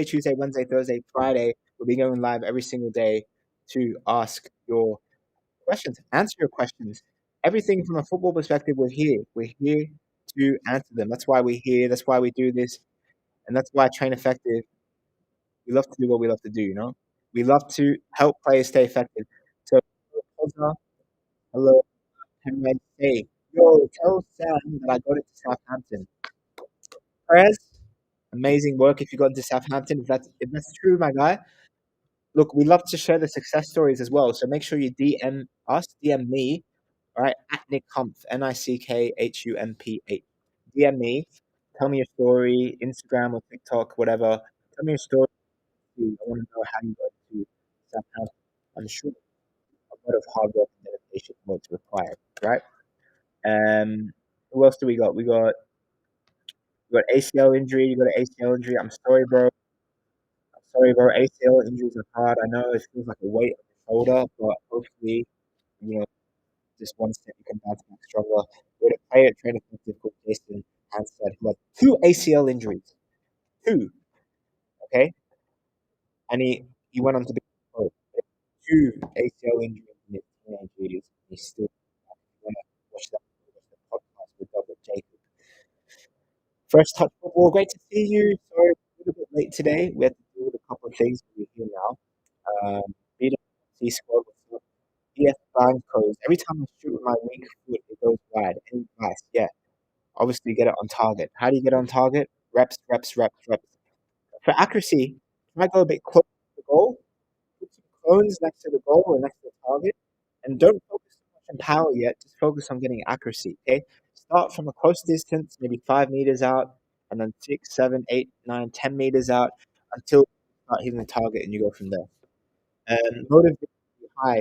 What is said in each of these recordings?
Tuesday, Wednesday, Thursday, Friday. We'll be going live every single day to ask your questions, answer your questions. Everything from a football perspective, we're here. We're here to answer them. That's why we're here. That's why we do this. And that's why Train Effective, we love to do what we love to do, you know? We love to help players stay effective. So, hello, Henry. Hey, yo, tell Sam that I got into Southampton. Perez, amazing work if you got into Southampton. If that's true, my guy, look, we love to share the success stories as well. So make sure you DM us, DM me, all right, at Nick Humph, NickHumph. DM me, tell me your story, Instagram or TikTok, whatever. Tell me your story. I want to know how you got to Southampton. I'm sure a lot of hard work and dedication what's required, right? Who else do we got? We got ACL injury. You got an ACL injury. I'm sorry, bro. I'm sorry, bro. ACL injuries are hard. I know it feels like a weight on your shoulder, but hopefully, you know, just one step you can bounce back stronger. We had a player at Trainer Effective called Jason Hansford who had two ACL injuries. Two, okay? And he went on to be pro. Two ACL injuries in his teenage years. He's still want to watch the podcast with Double Jacob. First touch football, great to see you. Sorry, a little bit late today. We had to deal with a couple of things, but we're here now. BWC squad was EF Blancos. Every time I shoot with my weak foot, it goes wide. Any advice? Yeah. Obviously, get it on target. How do you get on target? Reps, reps, reps, reps. For accuracy, you might go a bit close to the goal. Put some cones next to the goal or next to the target. And don't focus too much on power yet. Just focus on getting accuracy. Okay. Start from a close distance, maybe 5 meters out, and then 6, 7, 8, 9, 10 meters out until you start hitting the target and you go from there. Motivation high.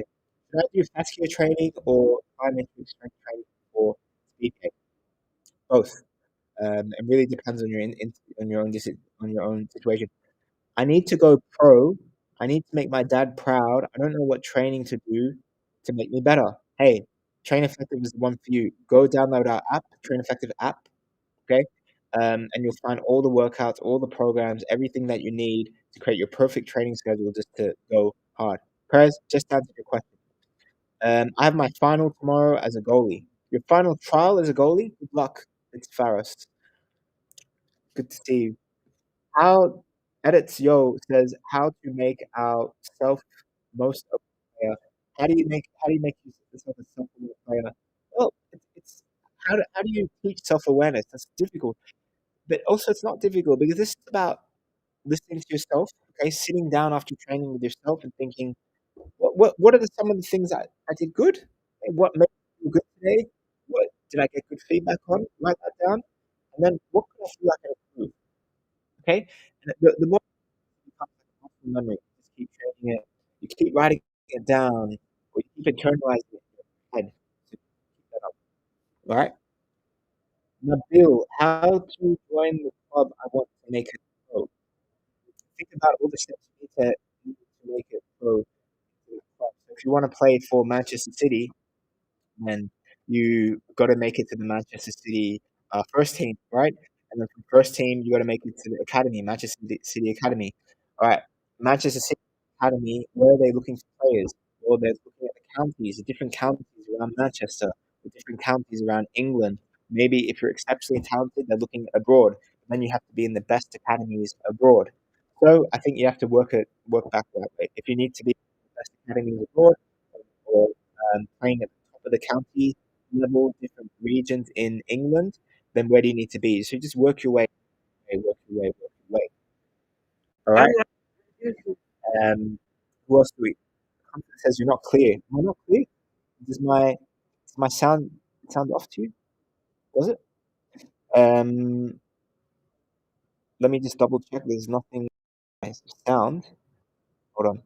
Should I do fascia training or plyometric strength training for speed training? Both. It really depends on on your own on your own situation. I need to go pro. I need to make my dad proud. I don't know what training to do to make me better. Hey, Train Effective is the one for you. Go download our app, Train Effective app, okay? And you'll find all the workouts, all the programs, everything that you need to create your perfect training schedule just to go hard. Perez, just to answer your question. I have my final tomorrow as a goalie. Your final trial as a goalie? Good luck. It's Faros. Good to see you. How edits yo says how to make ourself most of a player. How do you make yourself a self-aware player? Well, it's how do you teach self-awareness? That's difficult, but also it's not difficult because this is about listening to yourself. Okay, sitting down after training with yourself and thinking, what are some of the things I did good? What made me feel good today? What did I get good feedback on? Write that down, and then what could I feel like I improve? Okay, and the more becomes like a muscle memory. You just keep training it. You keep writing it down, or you keep internalizing it in your head to keep that up. All right. Now, Bill, how to join the club? I want to make it pro. Think about all the steps you need to make it pro. To the club. So if you want to play for Manchester City, then you got to make it to the Manchester City first team, right? And then from first team, you got to make it to the academy, Manchester City Academy. All right, Manchester City Academy. Where are they looking for players? Well, they're looking at the counties, the different counties around Manchester, the different counties around England. Maybe if you're exceptionally talented, they're looking abroad. Then you have to be in the best academies abroad. So I think you have to work back that way. If you need to be in the best academies abroad, or playing at the top of the county level, different regions in England, then where do you need to be? So you just work your way, work your way, work your way. All right. Who else do we? Contact says you're not clear. Am I not clear? Does my sound off to you? Does it? Um, let me just double check. There's nothing sound. Hold on.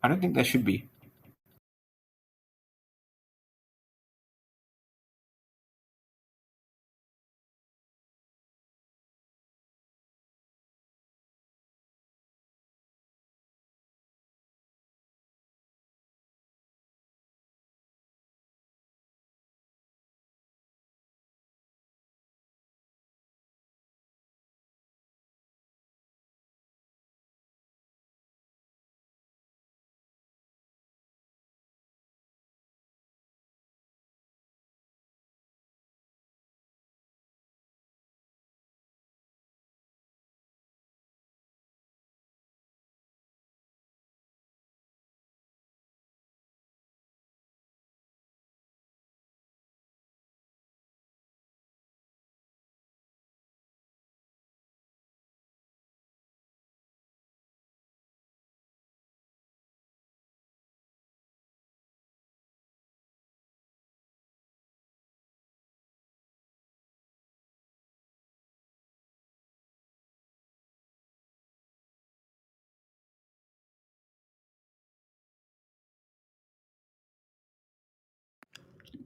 I don't think there should be.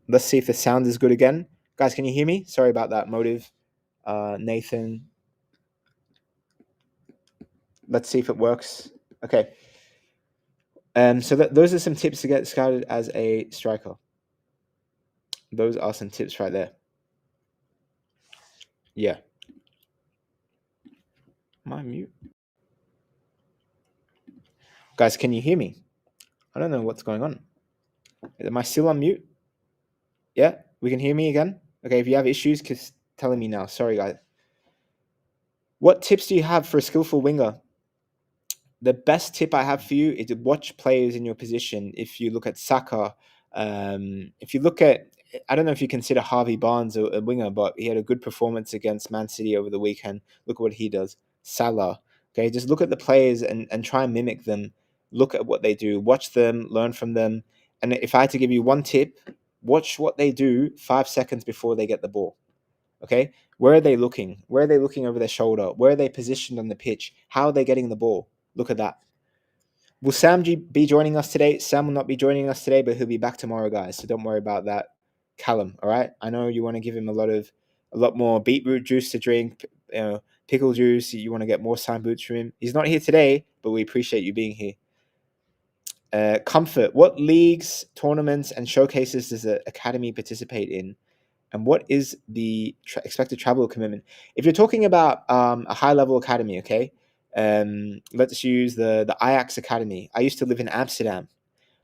Let's see if the sound is good again. Guys, can you hear me? Sorry about that. Motive, Nathan. Let's see if it works. Okay. So those are some tips to get started as a striker. Those are some tips right there. Yeah. Am I mute? Guys, can you hear me? I don't know what's going on. Am I still on mute? Yeah, we can hear me again. Okay, if you have issues, just telling me now. Sorry, guys. What tips do you have for a skillful winger? The best tip I have for you is to watch players in your position. If you look at Saka, if you look at, I don't know if you consider Harvey Barnes a winger, but he had a good performance against Man City over the weekend. Look at what he does. Salah. Okay, just look at the players and try and mimic them. Look at what they do. Watch them, learn from them. And if I had to give you one tip, watch what they do 5 seconds before they get the ball. Okay, where are they looking? Where are they looking over their shoulder? Where are they positioned on the pitch? How are they getting the ball? Look at that. Will Sam be joining us today? Sam will not be joining us today, but he'll be back tomorrow, guys. So don't worry about that. Callum, all right? I know you want to give him a lot more beetroot juice to drink, pickle juice. You want to get more sign boots from him. He's not here today, but we appreciate you being here. Comfort. What leagues, tournaments, and showcases does the academy participate in? And what is the expected travel commitment? If you're talking about a high level academy, okay, let's use the Ajax Academy. I used to live in Amsterdam.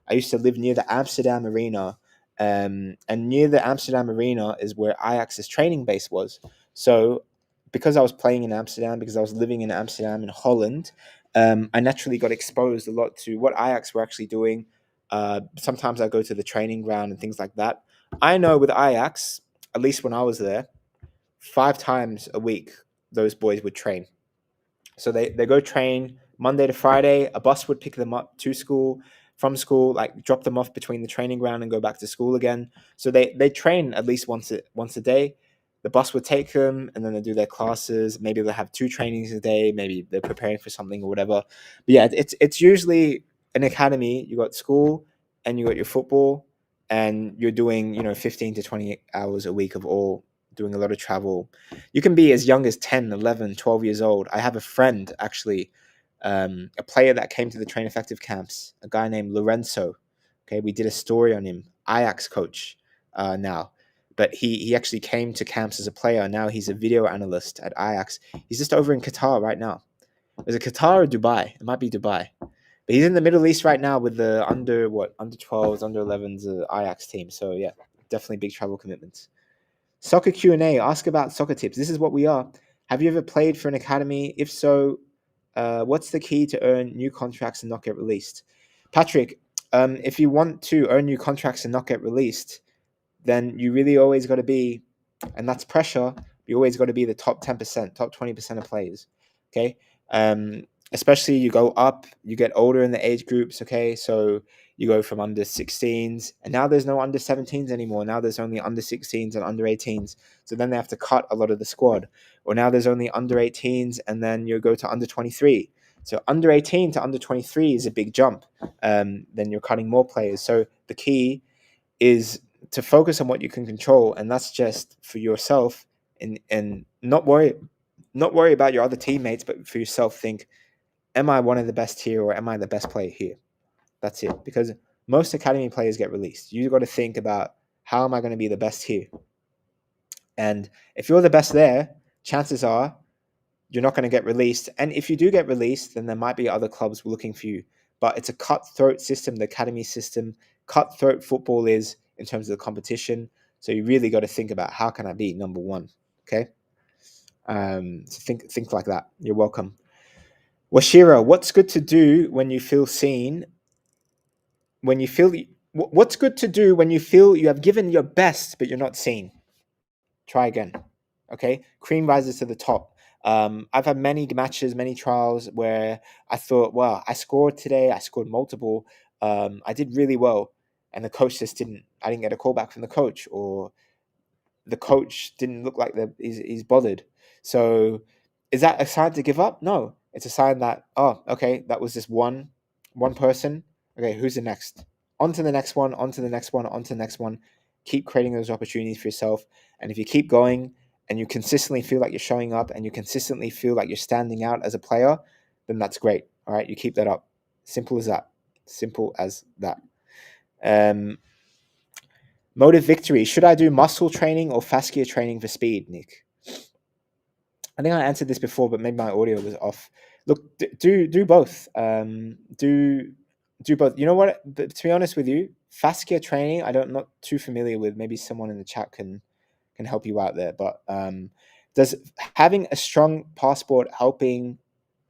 I used to live near the Amsterdam Arena, and near the Amsterdam Arena is where Ajax's training base was. So, because I was playing in Amsterdam, because I was living in Amsterdam in Holland, I naturally got exposed a lot to what Ajax were actually doing. Sometimes I go to the training ground and things like that. I know with Ajax, at least when I was there, 5 times a week, those boys would train. So they go train Monday to Friday. A bus would pick them up to school, from school, like drop them off between the training ground and go back to school again. So they train at least once a day. The bus would take them, and then they do their classes. Maybe they'll have 2 trainings a day. Maybe they're preparing for something or whatever. But yeah, it's usually an academy. You got school, and you got your football, and you're doing 15 to 20 hours a week of all doing a lot of travel. You can be as young as 10, 11, 12 years old. I have a friend, actually, a player that came to the Train Effective camps, a guy named Lorenzo. Okay, we did a story on him, Ajax coach now. But he actually came to camps as a player. Now he's a video analyst at Ajax. He's just over in Qatar right now. Is it Qatar or Dubai? It might be Dubai. But he's in the Middle East right now with the under 12s, under 11s Ajax team. So yeah, definitely big travel commitments. Soccer Q&A. Ask about soccer tips. This is what we are. Have you ever played for an academy? If so, what's the key to earn new contracts and not get released? Patrick, if you want to earn new contracts and not get released, then you really always got to be, and that's pressure, you always got to be the top 10%, top 20% of players. Okay. Especially you go up, you get older in the age groups. Okay. So you go from under 16s, and now there's no under 17s anymore. Now there's only under 16s and under 18s. So then they have to cut a lot of the squad. Or now there's only under 18s, and then you go to under 23. So under 18 to under 23 is a big jump. Then you're cutting more players. So the key is to focus on what you can control, and that's just for yourself, and not worry about your other teammates, but for yourself, think, am I one of the best here, or am I the best player here? That's it. Because most academy players get released. You got to think about, how am I going to be the best here? And if you're the best there, chances are you're not going to get released. And if you do get released, then there might be other clubs looking for you. But it's a cutthroat system, the academy system. Cutthroat football is, in terms of the competition. So you really got to think about, how can I be number one? Okay. So think like that. You're welcome. Washira, what's good to do when you feel seen? What's good to do when you feel you have given your best, but you're not seen? Try again. Okay, cream rises to the top. I've had many matches, many trials where I thought, well, I scored today. I scored multiple. I did really well, and the coach just didn't. I didn't get a call back from the coach, or the coach didn't look like he's bothered. So, is that a sign to give up? No, it's a sign that, oh, okay, that was just one person. Okay, who's the next? On to the next one. On to the next one. On to the next one. keep creating those opportunities for yourself. And if you keep going and you consistently feel like you're showing up and you consistently feel like you're standing out as a player, then that's great. All right, you keep that up. Simple as that. Simple as that. Um, Motive victory. Should I do muscle training or fascia training for speed, Nick? I think I answered this before, but maybe my audio was off. Look, do both. Do both. You know what? To be honest with you, fascia training, not too familiar with. Maybe someone in the chat can help you out there. But does having a strong passport helping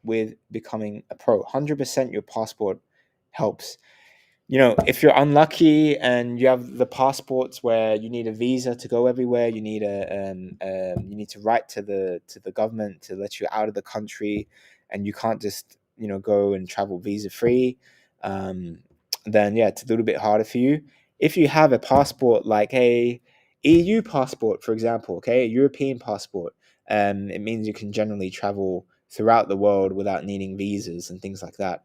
with becoming a pro? 100% your passport helps. If you're unlucky and you have the passports where you need a visa to go everywhere, you need to write to the government to let you out of the country, and you can't just go and travel visa free. Um, then yeah, it's a little bit harder for you. If you have a passport like a EU passport, for example, okay, a European passport, it means you can generally travel throughout the world without needing visas and things like that.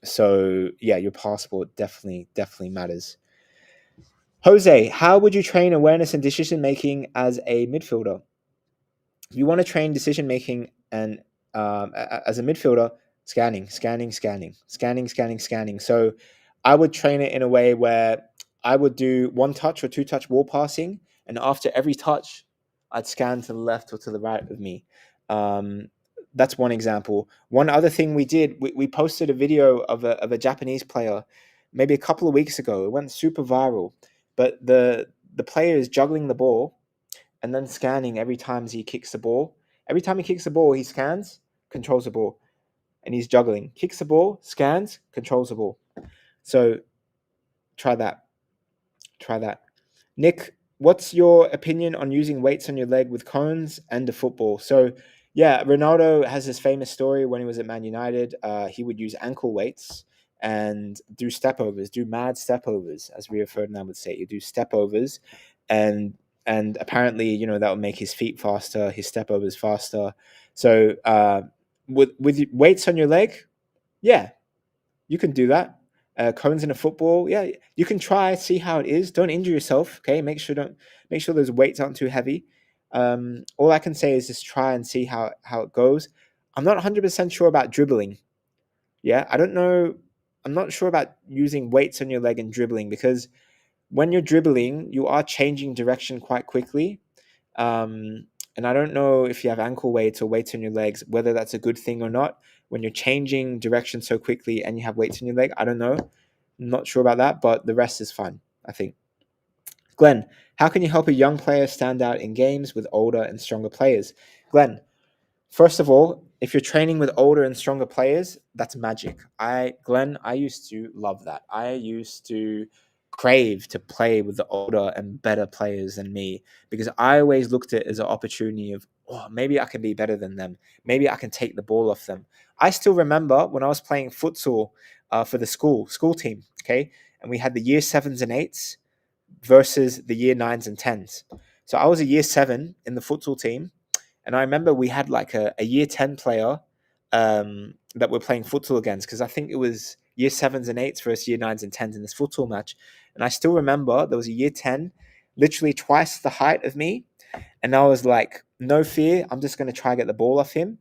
So yeah, your passport definitely matters. Jose, how would you train awareness and decision making as a midfielder? If you want to train decision making and as a midfielder, scanning. So I would train it in a way where I would do one touch or two touch wall passing, and after every touch, I'd scan to the left or to the right of me. Um, that's one example. One other thing we did, we posted a video of a Japanese player maybe a couple of weeks ago. It went super viral, but the player is juggling the ball and then scanning every time he kicks the ball. Every time he kicks the ball, he scans, controls the ball, and he's juggling. Kicks the ball, scans, controls the ball. So try that. Try that. Nick, what's your opinion on using weights on your leg with cones and a football? So, yeah, Ronaldo has this famous story when he was at Man United. He would use ankle weights and do stepovers, do mad stepovers, as Rio Ferdinand would say. You do stepovers, and apparently, that would make his feet faster, his stepovers faster. So, with weights on your leg, yeah, you can do that. Cones in a football, yeah, you can try, see how it is. Don't injure yourself, okay? Make sure those weights aren't too heavy. All I can say is just try and see how it goes. I'm not 100% sure about dribbling. Yeah, I don't know. I'm not sure about using weights on your leg and dribbling, because when you're dribbling, you are changing direction quite quickly. And I don't know if you have ankle weights or weights on your legs, whether that's a good thing or not. When you're changing direction so quickly and you have weights on your leg, I don't know. I'm not sure about that, but the rest is fine, I think. Glenn, how can you help a young player stand out in games with older and stronger players? Glenn, first of all, if you're training with older and stronger players, that's magic. I used to love that. I used to crave to play with the older and better players than me, because I always looked at it as an opportunity of, oh, maybe I can be better than them. Maybe I can take the ball off them. I still remember when I was playing futsal for the school team, okay, and we had the year sevens and eights versus the year nines and tens. So I was a year seven in the futsal team, and I remember we had like a year 10 player that we're playing futsal against, because I think it was year sevens and eights versus year nines and tens in this futsal match. And I still remember there was a year 10, literally twice the height of me. And I was like, no fear, I'm just going to try and get the ball off him.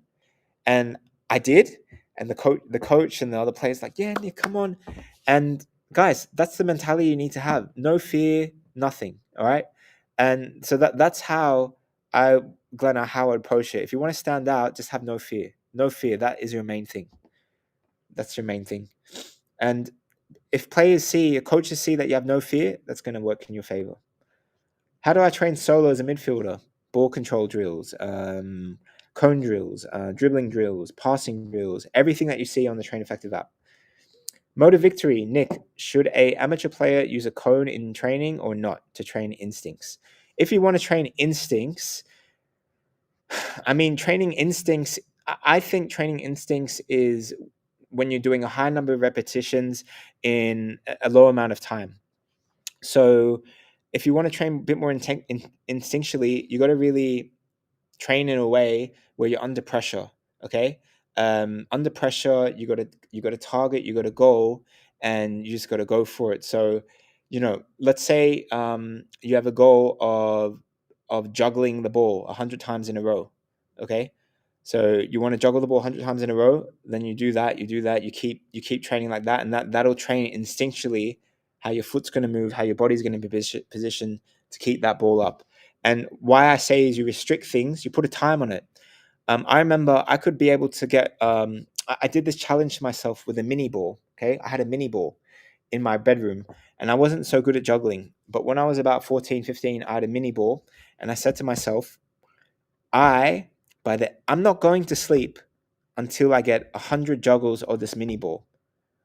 And I did. And the coach and the other players like, yeah, Nick, come on. And guys, that's the mentality you need to have. No fear, nothing. All right. And so that's how I, Glenn, how I approach it. If you want to stand out, just have no fear. No fear. That is your main thing. That's your main thing. And if coaches see that you have no fear, that's going to work in your favor. How do I train solo as a midfielder? Ball control drills, cone drills, dribbling drills, passing drills, everything that you see on the Train Effective app. Motive victory, Nick. Should a amateur player use a cone in training or not to train instincts? If you want to train instincts, I mean, training instincts, I think training instincts is when you're doing a high number of repetitions in a low amount of time. So if you want to train a bit more instinctually, you got to really train in a way where you're under pressure. Okay, under pressure, you got to target, you got a goal, and you just got to go for it. So let's say you have a goal of juggling the ball 100 times in a row. Okay, so you want to juggle the ball 100 times in a row. Then you do that. You keep training like that, and that'll train instinctually how your foot's going to move, how your body's going to be positioned to keep that ball up. And why I say is you restrict things, you put a time on it. I remember I could be able to get. I did this challenge to myself with a mini ball. Okay, I had a mini ball in my bedroom, and I wasn't so good at juggling. But when I was about 14, 15, I had a mini ball, and I said to myself, I'm not going to sleep until I get 100 juggles of this mini ball.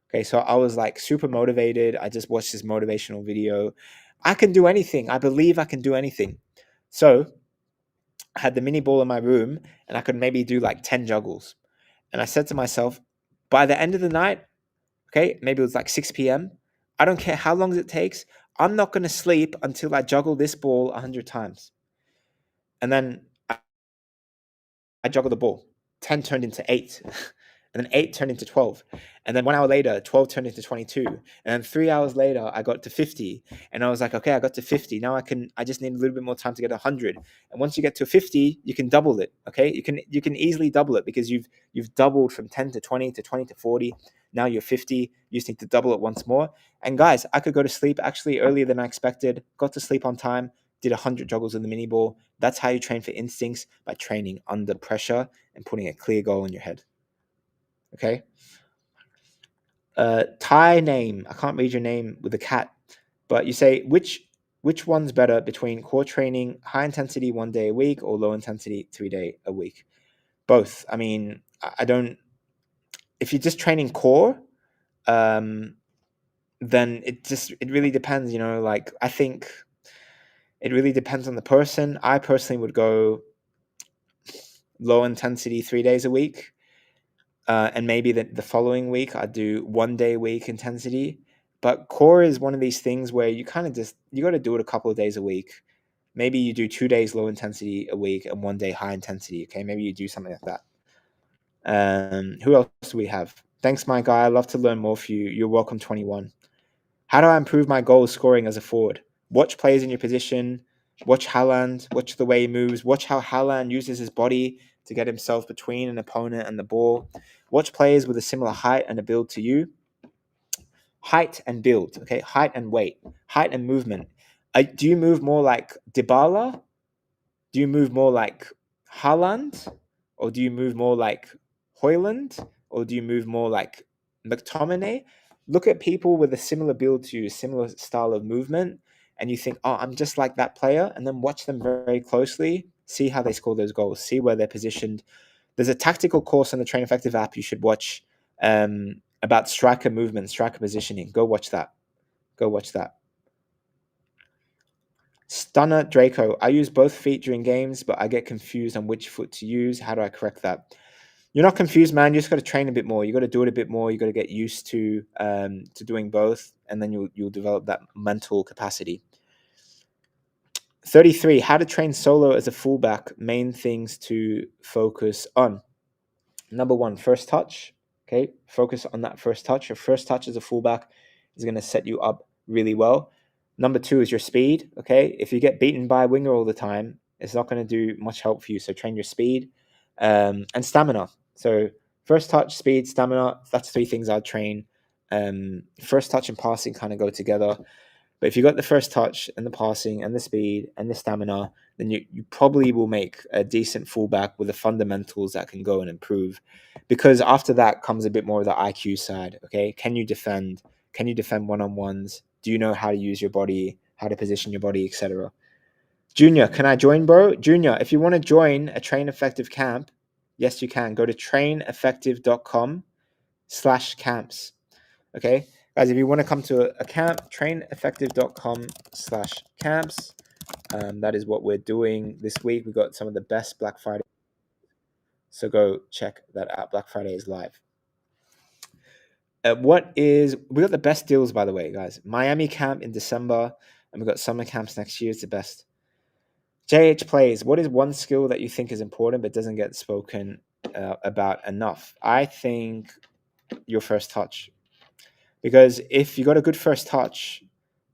Okay, so I was like super motivated. I just watched this motivational video. I can do anything. I believe I can do anything. So I had the mini ball in my room, and I could maybe do like 10 juggles. And I said to myself, by the end of the night, okay, maybe it was like 6 p.m. I don't care how long it takes. I'm not going to sleep until I juggle this ball 100 times. And then I juggled the ball. 10 turned into 8. And then 8 turned into 12. And then 1 hour later, 12 turned into 22. And then 3 hours later, I got to 50. And I was like, okay, I got to 50. Now I just need a little bit more time to get 100. And once you get to 50, you can double it. Okay. You can easily double it because you've doubled from 10 to 20 to 20 to 40. Now you're 50. You just need to double it once more. And guys, I could go to sleep actually earlier than I expected, got to sleep on time, did 100 juggles in the mini ball. That's how you train for instincts, by training under pressure and putting a clear goal in your head. Okay. Thai name. I can't read your name with a cat, but you say which one's better between core training, high intensity 1 day a week, or low intensity 3 day a week? Both. I mean, I don't. If you're just training core, um, then it really depends. Like I think it really depends on the person. I personally would go low intensity 3 days a week. And maybe the following week I do 1 day a week intensity. But core is one of these things where you kind of you got to do it a couple of days a week. Maybe you do 2 days low intensity a week and 1 day high intensity. Okay, maybe you do something like that. Who else do we have? Thanks, my guy. I'd love to learn more for you. You're welcome, 21. How do I improve my goal scoring as a forward? Watch players in your position. Watch Haaland. Watch the way he moves. Watch how Haaland uses his body to get himself between an opponent and the ball. Watch players with a similar height and a build to you. Height and build, okay? Height and weight. Height and movement. Do you move more like Dybala? Do you move more like Haaland? Or do you move more like Hoyland? Or do you move more like McTominay? Look at people with a similar build to you, similar style of movement, and you think, oh, I'm just like that player. And then watch them very closely, see how they score those goals, see where they're positioned. There's a tactical course on the Train Effective app you should watch about striker movement, striker positioning. Go watch that. Go watch that. Stunner Draco. I use both feet during games, but I get confused on which foot to use. How do I correct that? You're not confused, man. You just got to train a bit more. You got to do it a bit more. You got to get used to doing both, and then you'll develop that mental capacity. 33. How to train solo as a fullback. Main things to focus on. Number one, first touch. Okay, focus on that first touch. Your first touch as a fullback is going to set you up really well. Number two is your speed. Okay, if you get beaten by a winger all the time, it's not going to do much help for you. So train your speed and stamina. So first touch, speed, stamina. That's three things I'd train. First touch and passing kind of go together. But if you got the first touch and the passing and the speed and the stamina, then you probably will make a decent fullback with the fundamentals that can go and improve. Because after that comes a bit more of the IQ side. Okay, can you defend? Can you defend one-on-ones? Do you know how to use your body, how to position your body, etc.? Junior, can I join, bro? Junior, if you want to join a Train Effective camp, yes, you can. Go to traineffective.com/camps. Okay, guys, if you want to come to a camp, traineffective.com/camps. That is what we're doing this week. We got some of the best Black Friday, so go check that out. Black Friday is live. We got the best deals, by the way, guys. Miami camp in December, and we got summer camps next year. It's the best. JH plays. What is one skill that you think is important but doesn't get spoken about enough? I think your first touch, because if you got a good first touch,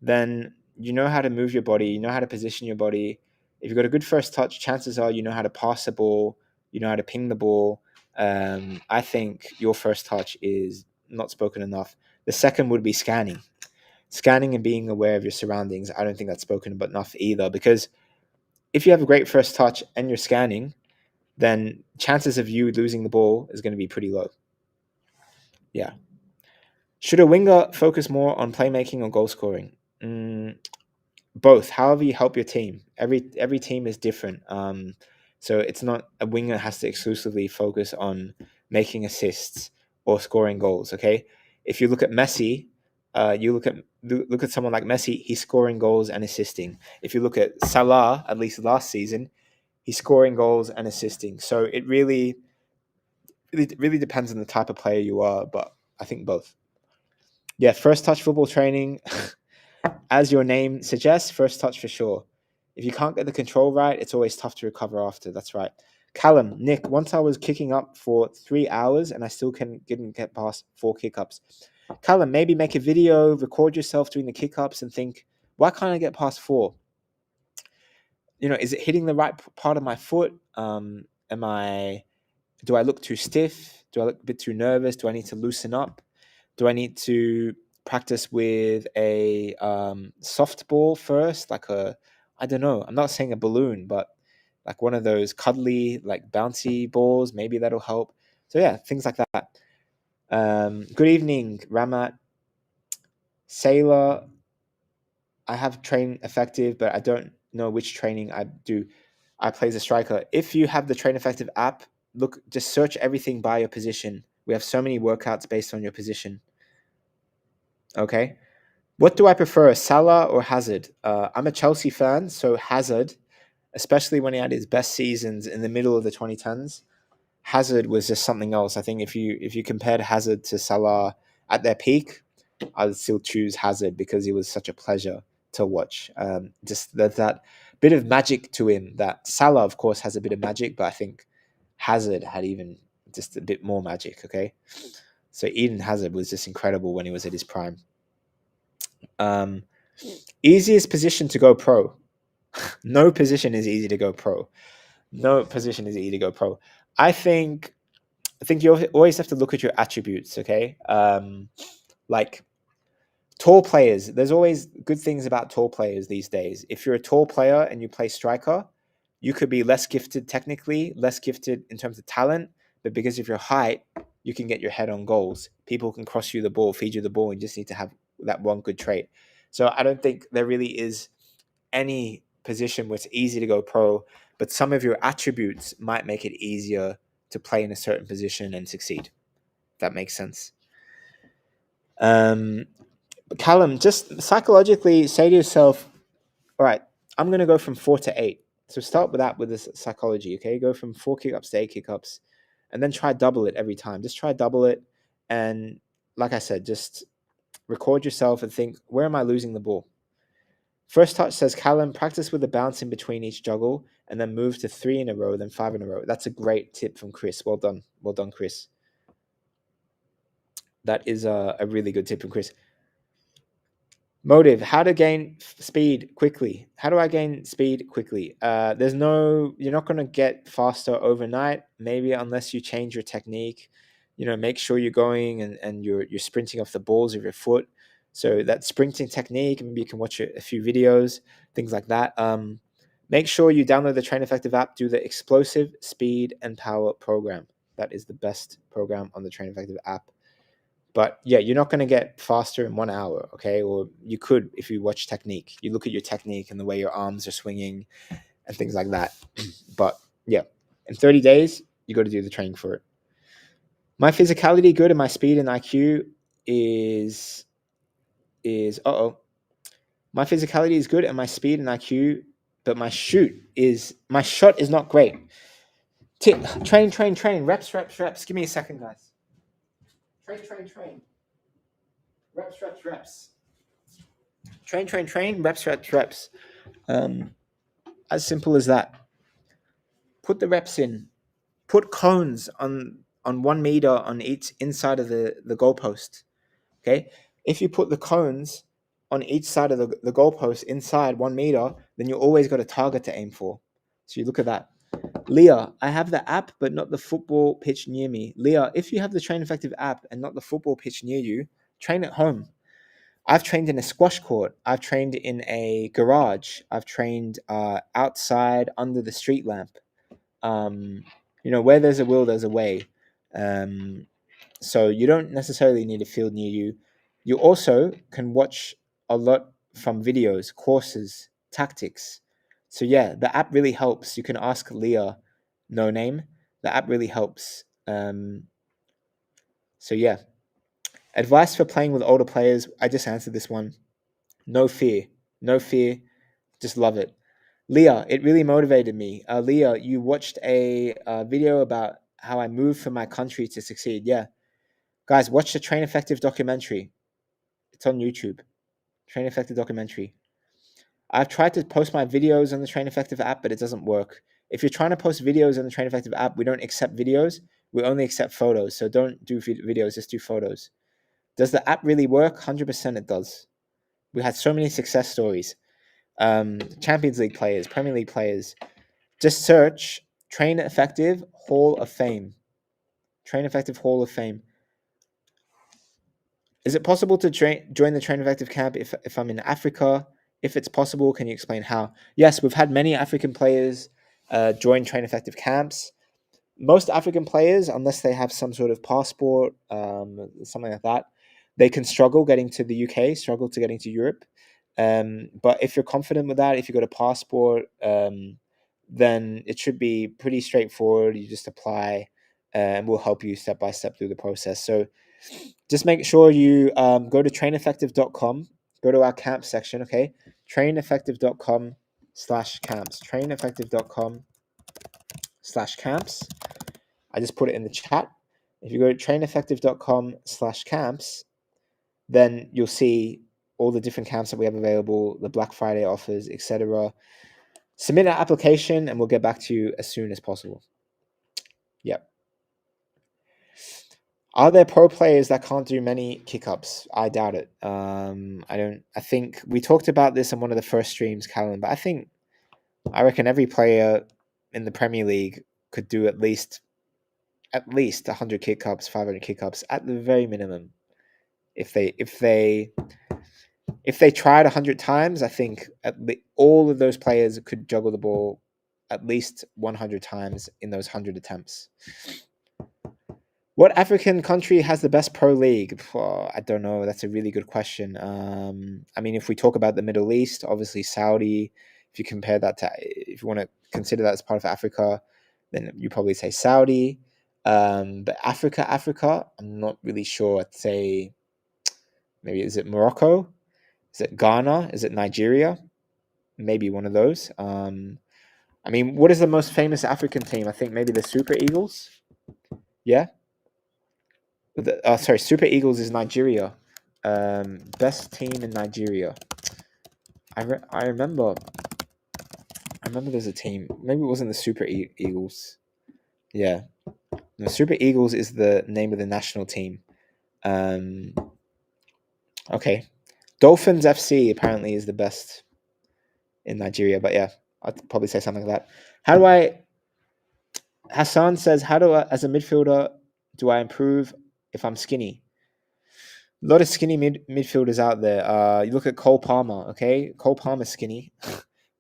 then you know how to move your body, you know how to position your body. If you've got a good first touch, chances are you know how to pass the ball, you know how to ping the ball. I think your first touch is not spoken enough. The second would be scanning and being aware of your surroundings. I don't think that's spoken about enough either, because if you have a great first touch and you're scanning, then chances of you losing the ball is going to be pretty low. Yeah. Should a winger focus more on playmaking or goal scoring? Both. However you help your team. Every team is different. So it's not a winger has to exclusively focus on making assists or scoring goals. Okay. If you look at Messi, you look at someone like Messi. He's scoring goals and assisting. If you look at Salah, at least last season, he's scoring goals and assisting. So it really depends on the type of player you are. But I think both. Yeah, first touch football training. As your name suggests, first touch for sure. If you can't get the control right, it's always tough to recover after. That's right. Callum, Nick, once I was kicking up for 3 hours and I still didn't get past 4 kick-ups. Callum, maybe make a video, record yourself doing the kick-ups and think, why can't I get past 4? Is it hitting the right part of my foot? Do I look too stiff? Do I look a bit too nervous? Do I need to loosen up? Do I need to practice with a softball first, I don't know. I'm not saying a balloon, but like one of those cuddly, like bouncy balls. Maybe that'll help. So yeah, things like that. Good evening, Ramat. Sailor, I have train effective, but I don't know which training I do. I play as a striker. If you have the Train Effective app, just search everything by your position. We have so many workouts based on your position. Okay. What do I prefer, Salah or Hazard? I'm a Chelsea fan, so Hazard, especially when he had his best seasons in the middle of the 2010s, Hazard was just something else. I think if you compared Hazard to Salah at their peak, I would still choose Hazard because he was such a pleasure to watch. Just that bit of magic to him. That Salah, of course, has a bit of magic, but I think Hazard had even just a bit more magic. Okay, so Eden Hazard was just incredible when he was at his prime. Um, Easiest position to go pro. No position is easy to go pro. No position is easy to go pro. I think you always have to look at your attributes. Okay, like tall players. There's always good things about tall players these days. If you're a tall player and you play striker, you could be less gifted technically, less gifted in terms of talent, but because of your height, you can get your head on goals. People can cross you the ball, feed you the ball, and you just need to have that one good trait. So I don't think there really is any position where it's easy to go pro, but some of your attributes might make it easier to play in a certain position and succeed. If that makes sense. Callum, just psychologically say to yourself, all right, I'm going to go from 4 to 8. So start with that with this psychology, okay? Go from 4 kick-ups to 8 kick-ups and then try double it every time. Just try double it. And like I said, just record yourself and think, where am I losing the ball? First touch says, Callum, practice with a bounce in between each juggle and then move to 3 in a row, then 5 in a row. That's a great tip from Chris. Well done. Well done, Chris. That is a really good tip from Chris. Motive, how to gain speed quickly. How do I gain speed quickly? You're not going to get faster overnight, maybe unless you change your technique. Make sure you're going and you're sprinting off the balls of your foot. So that sprinting technique, maybe you can watch a few videos, things like that. Make sure you download the Train Effective app, do the Explosive Speed and Power program. That is the best program on the Train Effective app. But yeah, you're not going to get faster in 1 hour, okay? Or you could if you watch technique. You look at your technique and the way your arms are swinging and things like that. But yeah, in 30 days, you got to do the training for it. My physicality good and my speed and IQ is my physicality is good and my speed and IQ, but my shot is not great. Train. Reps. Give me a second, guys. Train. Reps. Train. Reps. As simple as that. Put the reps in. Put cones on 1 meter on each inside of the goalpost. Okay. If you put the cones on each side of the goalpost inside 1 meter, then you always got a target to aim for. So you look at that. Leah, I have the app, but not the football pitch near me. Leah, if you have the Train Effective app and not the football pitch near you, train at home. I've trained in a squash court. I've trained in a garage. I've trained outside under the street lamp. Um, where there's a will, there's a way. Um, so you don't necessarily need a field near you. You also can watch a lot from videos, courses, tactics. So yeah, the app really helps. You can ask Leah, no name. The app really helps. So yeah, advice for playing with older players. I just answered this one. No fear, no fear. Just love it. Leah, it really motivated me. Leah, you watched a video about how I moved from my country to succeed. Yeah, guys, watch the Train Effective documentary. It's on YouTube. Train Effective documentary. I've tried to post my videos on the Train Effective app, but it doesn't work. If you're trying to post videos on the Train Effective app, we don't accept videos. We only accept photos. So don't do videos, just do photos. Does the app really work? 100% it does. We had so many success stories. Champions League players, Premier League players. Just search Train Effective Hall of Fame. Train Effective Hall of Fame. Is it possible to join the Train Effective camp if I'm in Africa? If it's possible, can you explain how? Yes, we've had many African players join Train Effective camps. Most African players, unless they have some sort of passport, something like that, they can struggle getting to the UK, struggle to getting to Europe. But if you're confident with that, if you've got a passport, then it should be pretty straightforward. You just apply, and we'll help you step by step through the process. So just make sure you go to traineffective.com, go to our camp section, okay? Traineffective.com/camps. Traineffective.com/camps. I just put it in the chat. If you go to traineffective.com/camps, then you'll see all the different camps that we have available, the Black Friday offers, etc. Submit an application and we'll get back to you as soon as possible. Yep. Are there pro players that can't do many kick-ups? I doubt it. I think we talked about this in one of the first streams, Callum, but I reckon every player in the Premier League could do at least 100 kick-ups, 500 kick-ups at the very minimum. If they tried 100 times, I think all of those players could juggle the ball at least 100 times in those 100 attempts. What African country has the best pro league? I don't know. That's a really good question. I mean, if we talk about the Middle East, obviously Saudi. If you compare that to, if you want to consider that as part of Africa, then you probably say Saudi. But Africa, I'm not really sure. I'd say maybe is it Morocco? Is it Ghana? Is it Nigeria? Maybe one of those. I mean, what is the most famous African team? I think maybe the Super Eagles. Yeah. Sorry, Super Eagles is Nigeria. Best team in Nigeria. I remember. I remember there's a team. Maybe it wasn't the Super Eagles. Yeah, the Super Eagles is the name of the national team. Okay, Dolphins FC apparently is the best in Nigeria. But yeah, I'd probably say something like that. How do I? Hassan says, how do I, as a midfielder, do I improve if I'm skinny? A lot of skinny midfielders out there. You look at Cole Palmer, okay? Cole Palmer's skinny,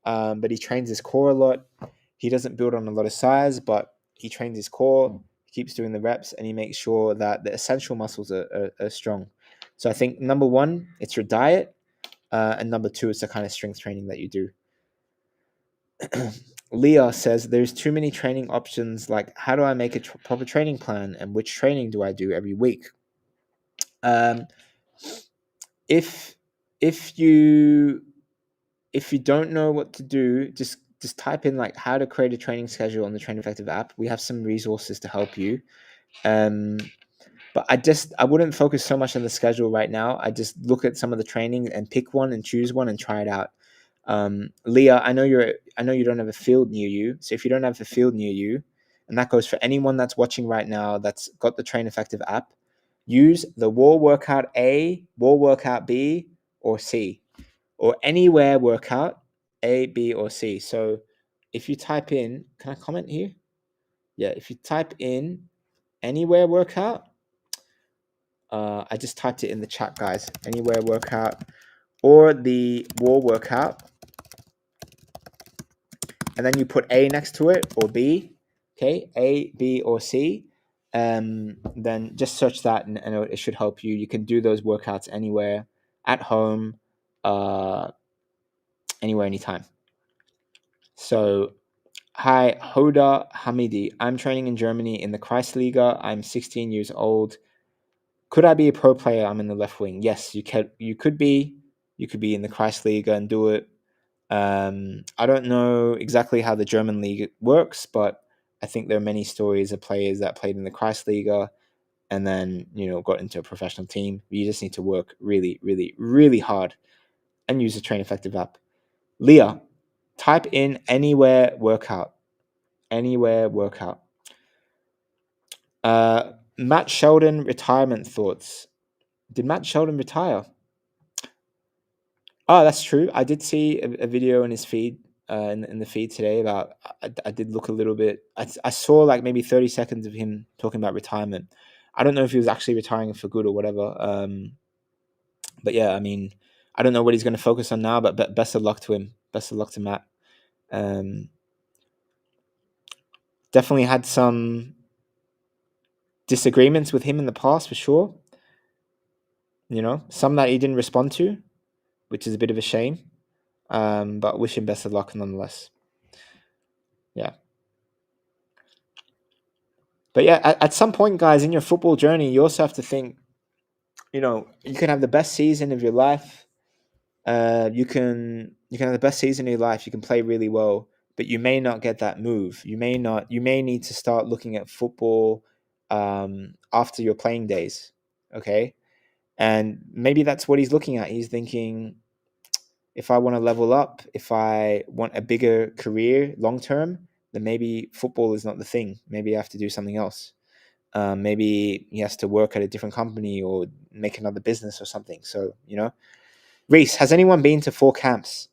but he trains his core a lot. He doesn't build on a lot of size, but he trains his core, he keeps doing the reps, and he makes sure that the essential muscles are strong. So I think number one, it's your diet, and number two, it's the kind of strength training that you do. Leah says there's too many training options. Like, how do I make a proper training plan, and which training do I do every week? If you don't know what to do, just type in like how to create a training schedule on the Train Effective app. We have some resources to help you. But I wouldn't focus so much on the schedule right now. I just look at some of the training and pick one and choose one and try it out. Leah, I know you don't have a field near you. So if you don't have a field near you, and that goes for anyone that's watching right now that's got the Train Effective app, use the wall workout A, wall workout B, or C. or anywhere workout, A, B, or C. So if you type in, can I comment here? Yeah, if you type in anywhere workout, I just typed it in the chat, guys. Anywhere workout or the wall workout, and then you put A next to it or B. Okay, A, B, or C. Then just search that, and it should help you. You can do those workouts anywhere, at home, anywhere, anytime. So, hi, Hoda Hamidi. I'm training in Germany in the Kreisliga. I'm 16 years old. Could I be a pro player? I'm in the left wing. Yes, you could. You could be. You could be in the Kreisliga and do it. I don't know exactly how the German league works, but I think there are many stories of players that played in the Kreisliga and then got into a professional team. You just need to work really, really, really hard and use the Train Effective app. Leah, type in anywhere workout. Anywhere workout. Matt Sheldon retirement thoughts. Did Matt Sheldon retire? Oh, that's true. I did see a video in his feed, in the feed today about. I did look a little bit. I saw like maybe 30 seconds of him talking about retirement. I don't know if he was actually retiring for good or whatever. But yeah, I mean, I don't know what he's going to focus on now. But best of luck to him. Best of luck to Matt. Um, Definitely had some disagreements with him in the past for sure. Some that he didn't respond to, which is a bit of a shame. But wish him best of luck nonetheless. Yeah. But yeah, at some point, guys, in your football journey, you also have to think, you can have the best season of your life. You can have the best season of your life. You can play really well, but you may not get that move. You may not. You may need to start looking at football after your playing days. Okay, and maybe that's what he's looking at. He's thinking, if I want to level up, if I want a bigger career long term, then maybe football is not the thing. Maybe I have to do something else. Maybe he has to work at a different company or make another business or something. So, Reese, has anyone been to 4 camps?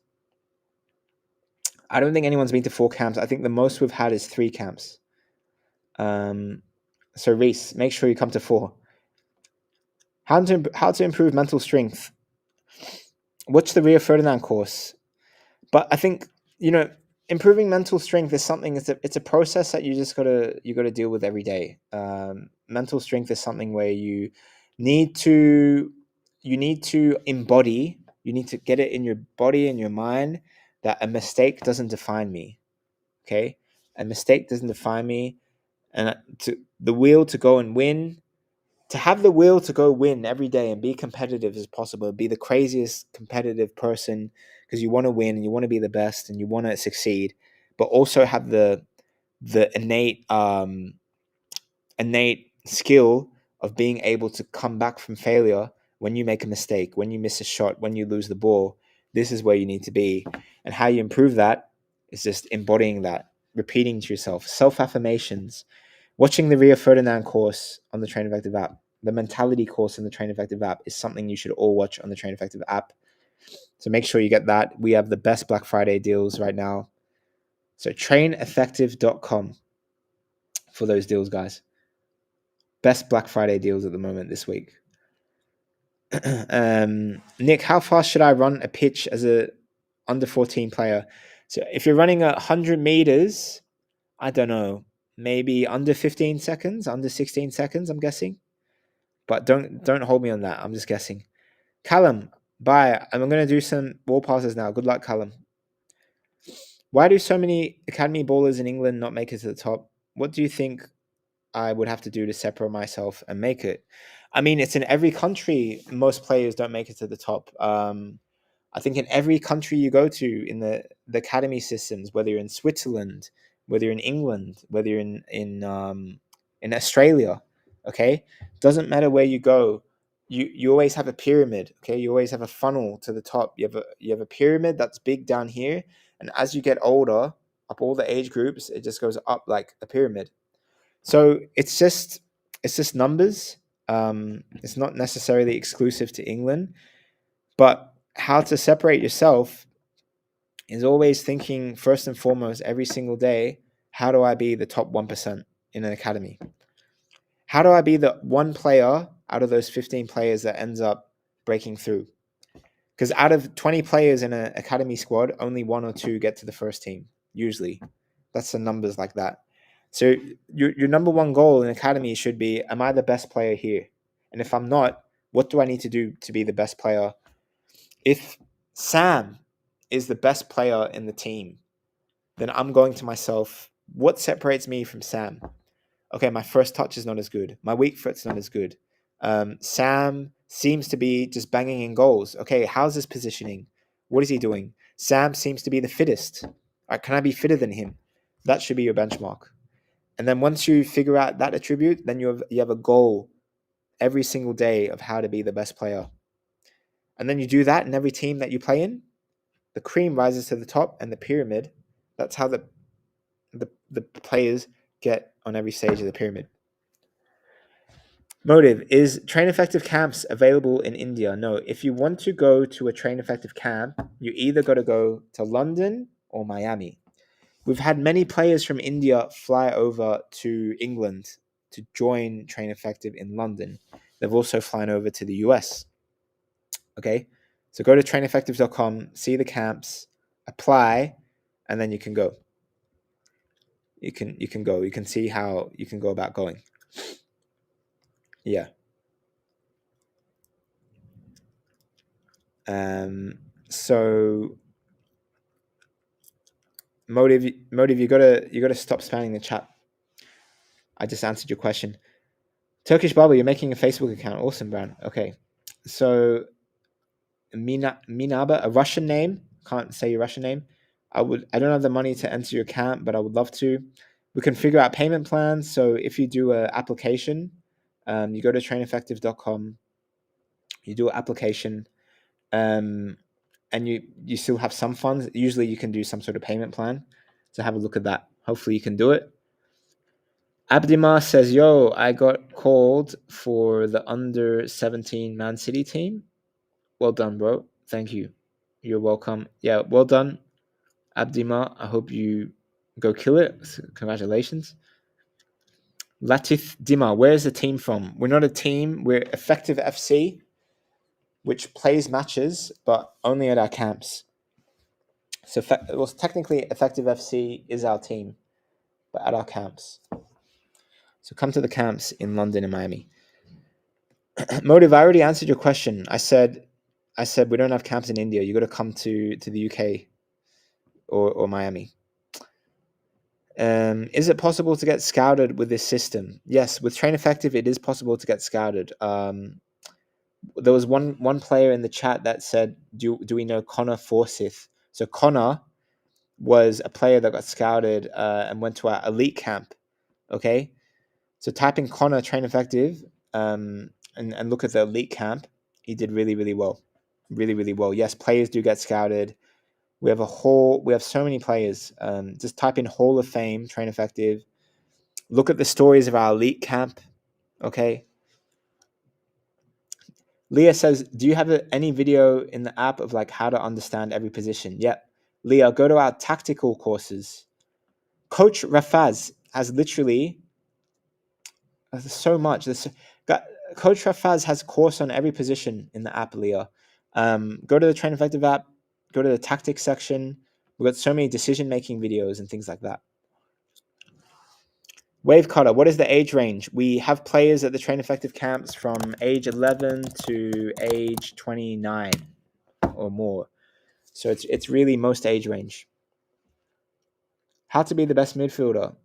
I don't think anyone's been to 4 camps. I think the most we've had is 3 camps. So Reese, make sure you come to 4. How to improve mental strength? Watch the Rio Ferdinand course. But I think improving mental strength is something. It's a process that you gotta deal with every day. Mental strength is something where need to you need to embody. You need to get it in your body and your mind that a mistake doesn't define me. Okay, a mistake doesn't define me, and the will to go and win. To have the will to go win every day and be competitive as possible, be the craziest competitive person because you want to win and you want to be the best and you want to succeed, but also have the innate skill of being able to come back from failure when you make a mistake, when you miss a shot, when you lose the ball. This is where you need to be, and how you improve that is just embodying that, repeating to yourself, self affirmations, watching the Rio Ferdinand course on the Train Effective app. The mentality course in the Train Effective app is something you should all watch on the Train Effective app. So make sure you get that. We have the best Black Friday deals right now. So traineffective.com for those deals, guys. Best Black Friday deals at the moment this week. Nick, how fast should I run a pitch as a under 14 player? So if you're running 100 meters, I don't know, maybe under 15 seconds, under 16 seconds, I'm guessing. But don't hold me on that. I'm just guessing. Callum, bye. I'm going to do some ball passes now. Good luck, Callum. Why do so many academy ballers in England not make it to the top? What do you think I would have to do to separate myself and make it? I mean, it's in every country. Most players don't make it to the top. I think in every country you go to in the academy systems, whether you're in Switzerland, whether you're in England, whether you're in Australia, okay, doesn't matter where you go. You always have a pyramid, okay. You always have a funnel to the top. You have a pyramid that's big down here, and as you get older, up all the age groups, it just goes up like a pyramid. So it's just numbers. It's not necessarily exclusive to England, but how to separate yourself is always thinking first and foremost every single day, how do I be the top 1% in an academy? How do I be the one player out of those 15 players that ends up breaking through? Because out of 20 players in an academy squad, only one or two get to the first team, usually. That's the numbers like that. So your number one goal in academy should be, am I the best player here? And if I'm not, what do I need to do to be the best player? If Sam is the best player in the team, then I'm going to myself, what separates me from Sam? Okay, my first touch is not as good. My weak foot's not as good. Sam seems to be just banging in goals. Okay, how's his positioning? What is he doing? Sam seems to be the fittest. Can I be fitter than him? That should be your benchmark. And then once you figure out that attribute, then you have a goal every single day of how to be the best player. And then you do that in every team that you play in. The cream rises to the top, and the pyramid. That's how the players get on every stage of the pyramid. Motive, is Train Effective camps available in India? No. If you want to go to a Train Effective camp, you either got to go to London or Miami. We've had many players from India fly over to England to join Train Effective in London. They've also flown over to the US. Okay, so go to traineffective.com, see the camps, apply, and then you can go. You can go. You can see how you can go about going. Yeah. So motive, you gotta stop spamming the chat. I just answered your question. Turkish Barber, you're making a Facebook account. Awesome, Brown. Okay, so Minaba, a Russian name. Can't say your Russian name. I don't have the money to enter your account, but I would love to. We can figure out payment plans. So if you do an application, you go to traineffective.com, you do an application, and you still have some funds. Usually you can do some sort of payment plan. So have a look at that. Hopefully you can do it. Abdimar says, yo, I got called for the under 17 Man City team. Well done, bro. Thank you. You're welcome. Yeah, well done, Abdimar. I hope you go kill it. Congratulations. Latif Dima, where's the team from? We're not a team. We're Effective FC, which plays matches, but only at our camps. So, technically, Effective FC is our team, but at our camps. So come to the camps in London and Miami. Motive, I already answered your question. I said we don't have camps in India. You got to come to the UK or Miami. Is it possible to get scouted with this system? Yes, with Train Effective, it is possible to get scouted. There was one player in the chat that said, "Do we know Connor Forsyth?" So Connor was a player that got scouted and went to our elite camp. Okay, so type in Connor Train Effective and look at the elite camp. He did really, really well, really, really well. Yes, players do get scouted. We have so many players. Just type in Hall of Fame Train Effective. Look at the stories of our elite camp. Okay. Leah says, do you have any video in the app of like how to understand every position? Yep. Leah, go to our tactical courses. Coach Rafaz has literally so much. Coach Rafaz has course on every position in the app, Leah. Go to the Train Effective app, go to the tactics section. We've got so many decision-making videos and things like that. Wave Cutter, what is the age range? We have players at the Train Effective camps from age 11 to age 29 or more. So it's really most age range. How to be the best midfielder.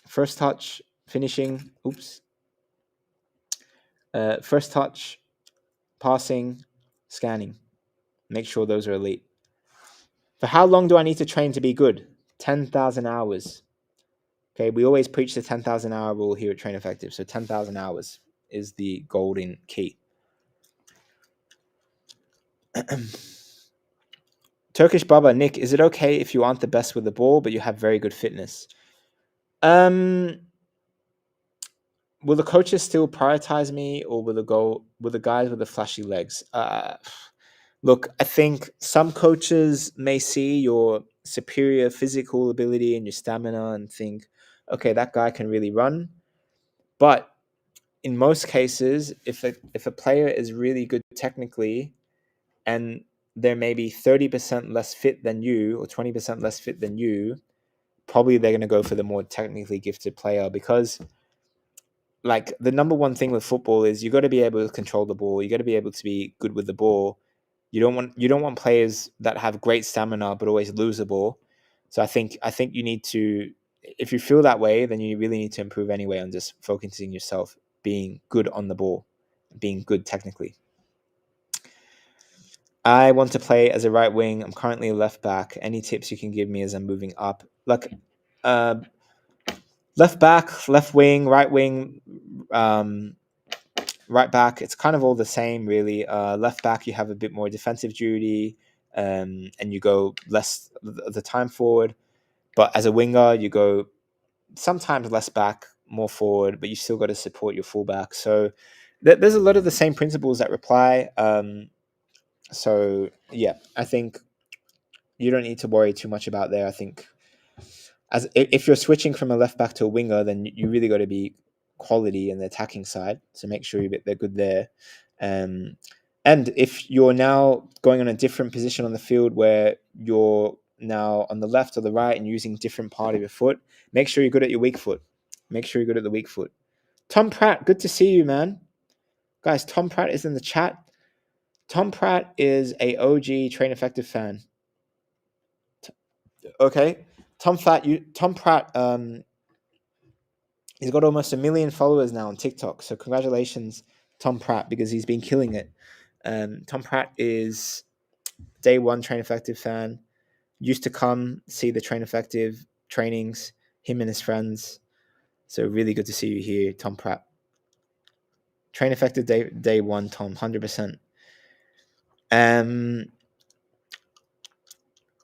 First touch, finishing, first touch, passing, scanning. Make sure those are elite. For how long do I need to train to be good? 10,000 hours. Okay, we always preach the 10,000 hour rule here at Train Effective. So 10,000 hours is the golden key. Turkish Baba, Nick, is it okay if you aren't the best with the ball, but you have very good fitness? Will the coaches still prioritize me, or will the guys with the flashy legs? Look, I think some coaches may see your superior physical ability and your stamina and think, okay, that guy can really run. But in most cases, if a player is really good technically and they're maybe 30% less fit than you or 20% less fit than you, probably they're going to go for the more technically gifted player because like the number one thing with football is you got to be able to control the ball. You got to be able to be good with the ball. You don't want players that have great stamina but always lose the ball. So I think you need to, if you feel that way, then you really need to improve anyway on just focusing yourself being good on the ball, being good technically. I want to play as a right wing. I'm currently a left back. Any tips you can give me as I'm moving up? Like, uh, left back, left wing, um, right back. It's kind of all the same, really. Left back, you have a bit more defensive duty, and you go less of the time forward. But as a winger, you go sometimes less back, more forward, but you still got to support your fullback. So there's a lot of the same principles that apply. So yeah, I think you don't need to worry too much about there. I think as if you're switching from a left back to a winger, then you really got to be quality in the attacking side. So make sure they're good there. Um, and if you're now going on a different position on the field where you're now on the left or the right and using different part of your foot, make sure you're good at your weak foot. Make sure you're good at the weak foot. Tom Pratt, good to see you, man. Guys, Tom Pratt is in the chat. Tom Pratt is a OG Train Effective fan. Okay, Tom Pratt. He's got almost 1 million followers now on TikTok. So congratulations, Tom Pratt, because he's been killing it. Tom Pratt is day one Train Effective fan. Used to come see the Train Effective trainings, him and his friends. So really good to see you here, Tom Pratt. Train Effective day one, Tom, 100%. Um,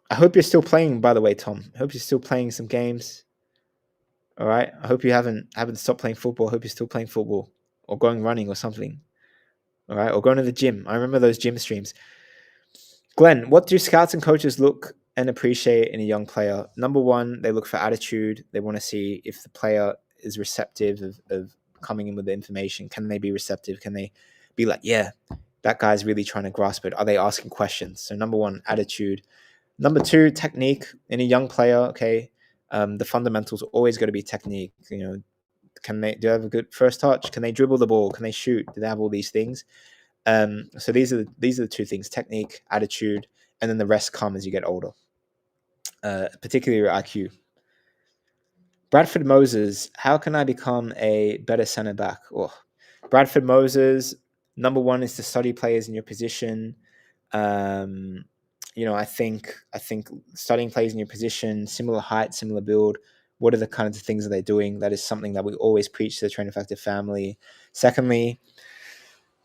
I hope you're still playing, by the way, Tom. I hope you're still playing some games. All right. I hope you haven't stopped playing football. I hope you're still playing football or going running or something. All right, or going to the gym. I remember those gym streams. Glenn, what do scouts and coaches look and appreciate in a young player? Number one, they look for attitude. They want to see if the player is receptive of coming in with the information. Can they be receptive? Can they be like, yeah, that guy's really trying to grasp it? Are they asking questions? So number one, attitude. Number two, technique in a young player. Okay, the fundamentals are always going to be technique. Do they have a good first touch? Can they dribble the ball? Can they shoot? Do they have all these things? So these are the two things: technique, attitude, and then the rest come as you get older. Particularly your IQ. Bradford Moses, how can I become a better center back? Oh, Bradford Moses, number one is to study players in your position. Um, I think studying players in your position, similar height, similar build. What are the kinds of things that they're doing? That is something that we always preach to the Train Effective family. Secondly,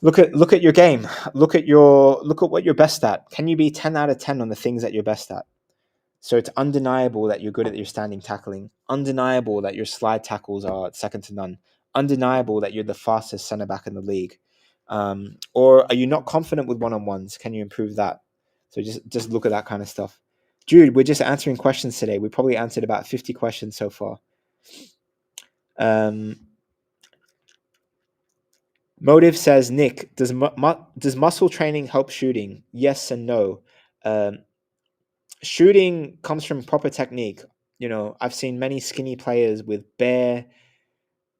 look at your game. Look at what you're best at. Can you be 10 out of 10 on the things that you're best at? So it's undeniable that you're good at your standing tackling. Undeniable that your slide tackles are second to none. Undeniable that you're the fastest center back in the league. Or are you not confident with one-on-ones? Can you improve that? So just look at that kind of stuff. Jude, we're just answering questions today. We probably answered about 50 questions so far. Motive says, Nick, does muscle training help shooting? Yes and no. Um, Shooting comes from proper technique. I've seen many skinny players with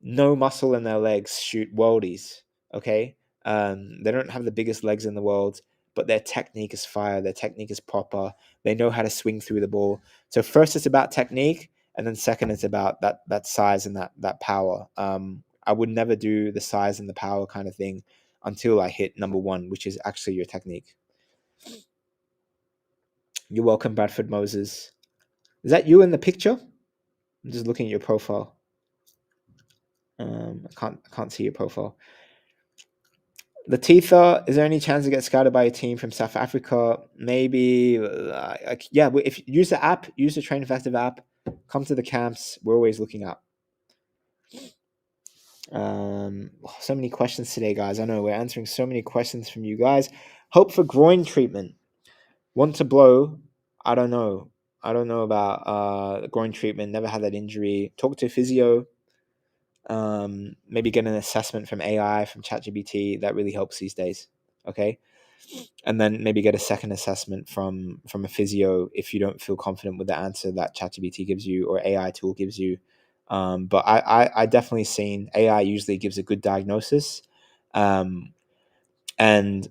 no muscle in their legs shoot worldies. Okay, they don't have the biggest legs in the world, but their technique is fire. Their technique is proper. They know how to swing through the ball. So first, it's about technique, and then second, it's about that size and that power. I would never do the size and the power kind of thing until I hit number one, which is actually your technique. You're welcome, Bradford Moses. Is that you in the picture? I'm just looking at your profile. I can't see your profile. Latifa, is there any chance to get scouted by a team from South Africa? Maybe. Yeah. If you use the app, use the Train Effective app. Come to the camps. We're always looking up. So many questions today, guys. I know we're answering so many questions from you guys. Hope for groin treatment. Want to blow? I don't know. I don't know about groin treatment. Never had that injury. Talk to physio. Maybe get an assessment from AI, from ChatGPT. That really helps these days. Okay, and then maybe get a second assessment from a physio if you don't feel confident with the answer that ChatGPT gives you or AI tool gives you. But I definitely seen AI usually gives a good diagnosis, and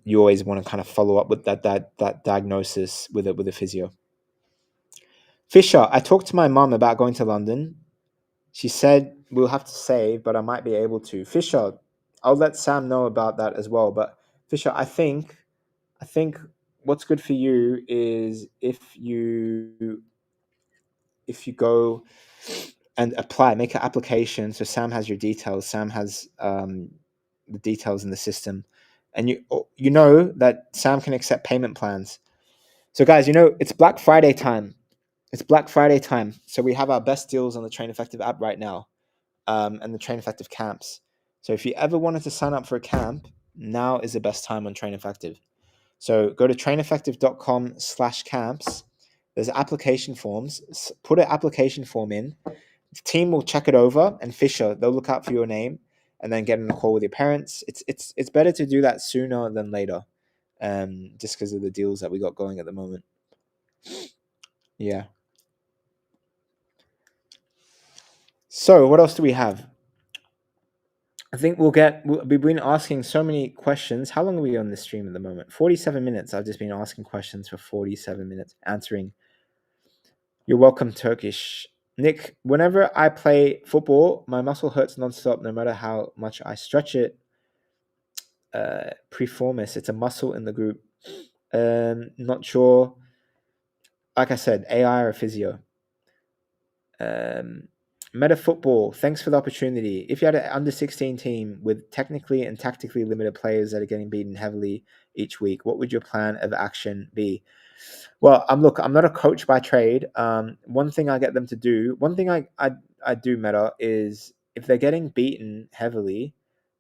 you always want to kind of follow up with that diagnosis with a physio. Fisher, I talked to my mum about going to London. She said we'll have to save, but I might be able to. Fisher, I'll let Sam know about that as well. But Fisher, I think what's good for you is if you go and apply, make an application. So Sam has your details. Sam has the details in the system, and you know that Sam can accept payment plans. So guys, it's Black Friday time. It's Black Friday time. So we have our best deals on the Train Effective app right now, and the Train Effective camps. So if you ever wanted to sign up for a camp, now is the best time on Train Effective. So go to traineffective.com/camps. There's application forms. Put an application form in. The team will check it over, and Fisher, they'll look out for your name, and then get in a call with your parents. It's better to do that sooner than later, just because of the deals that we got going at the moment. Yeah. So what else do we have? I think we've been asking so many questions. How long are we on this stream at the moment? 47 minutes. I've just been asking questions for 47 minutes, answering. You're welcome, Turkish. Nick, whenever I play football, my muscle hurts nonstop, no matter how much I stretch it. Preformis, it's a muscle in the group. Not sure. Like I said, AI or physio. Meta football, thanks for the opportunity. If you had an under 16 team with technically and tactically limited players that are getting beaten heavily each week, what would your plan of action be? Well, I'm not a coach by trade. One thing I get them to do, one thing I do, Meta, is if they're getting beaten heavily,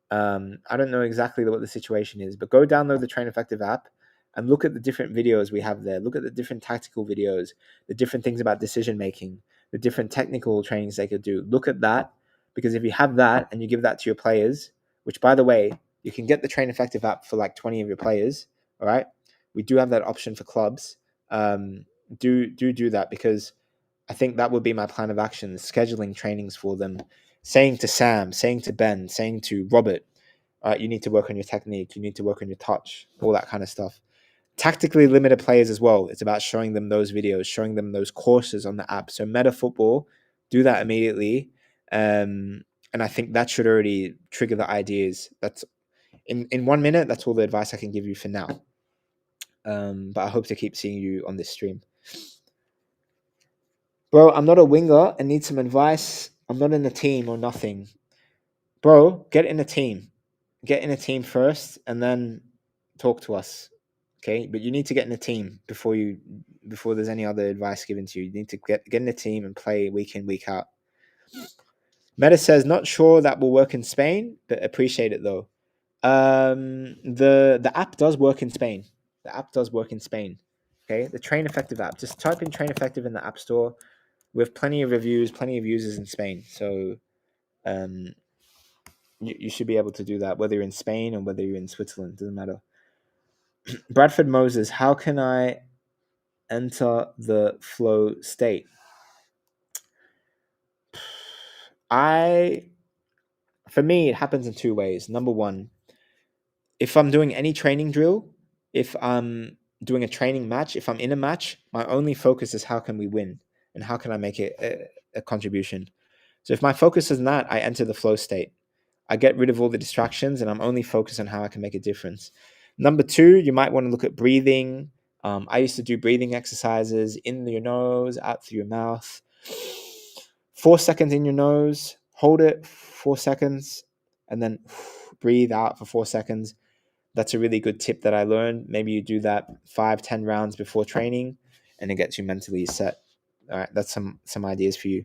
I don't know exactly what the situation is, but go download the Train Effective app and look at the different videos we have there. Look at the different tactical videos, the different things about decision making, the different technical trainings they could do. Look at that, because if you have that and you give that to your players, which by the way, you can get the Train Effective app for like 20 of your players. All right, we do have that option for clubs. Do that, because I think that would be my plan of action: scheduling trainings for them, saying to Sam, saying to Ben, saying to Robert, all right, you need to work on your technique, you need to work on your touch, all that kind of stuff. Tactically limited players as well. It's about showing them those videos, showing them those courses on the app. So Meta Football, do that immediately. And I think that should already trigger the ideas. That's in 1 minute, that's all the advice I can give you for now. But I hope to keep seeing you on this stream. Bro, I'm not a winger and need some advice. I'm not in a team or nothing. Bro, get in a team. Get in a team first and then talk to us. Okay? But you need to get in a team before there's any other advice given to you. You need to get in a team and play week in, week out. Meta says not sure that will work in Spain, but appreciate it though. The app does work in Spain. The app does work in Spain. Okay, the Train Effective app. Just type in Train Effective in the App Store. We have plenty of reviews, plenty of users in Spain. So you should be able to do that, whether you're in Spain or whether you're in Switzerland. Doesn't matter. Bradford Moses, how can I enter the flow state? For me, it happens in two ways. Number one, if I'm doing any training drill, if I'm doing a training match, if I'm in a match, my only focus is how can we win and how can I make it a contribution. So if my focus is on that, I enter the flow state. I get rid of all the distractions and I'm only focused on how I can make a difference. Number two, you might want to look at breathing. I used to do breathing exercises in your nose, out through your mouth. 4 seconds in your nose, hold it 4 seconds, and then breathe out for 4 seconds. That's a really good tip that I learned. Maybe you do that 5-10 rounds before training and it gets you mentally set. All right, that's some ideas for you.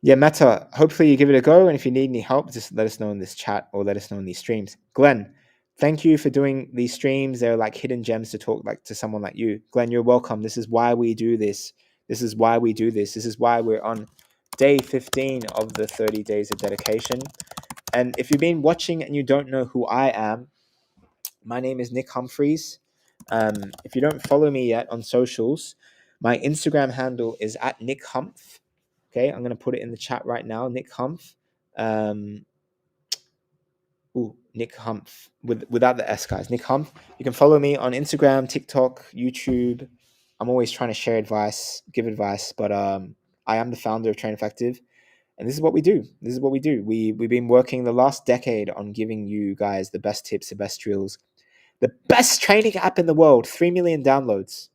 Yeah, Meta, hopefully you give it a go. And if you need any help, just let us know in this chat or let us know in these streams. Glenn, thank you for doing these streams. They're like hidden gems to talk like to someone like you. Glenn, you're welcome. This is why we do this. This is why we do this. This is why we're on day 15 of the 30 days of dedication. And if you've been watching and you don't know who I am, my name is Nick Humphries. If you don't follow me yet on socials, my Instagram handle is at Nick Humph. Okay, I'm gonna put it in the chat right now. Nick Humph. Um, Nick Humph without the S, guys. Nick Humph. You can follow me on Instagram, TikTok, YouTube. I'm always trying to share advice, give advice, but I am the founder of Train Effective, and this is what we do. This is what we do. We've been working the last decade on giving you guys the best tips, the best drills, the best training app in the world. 3 million downloads.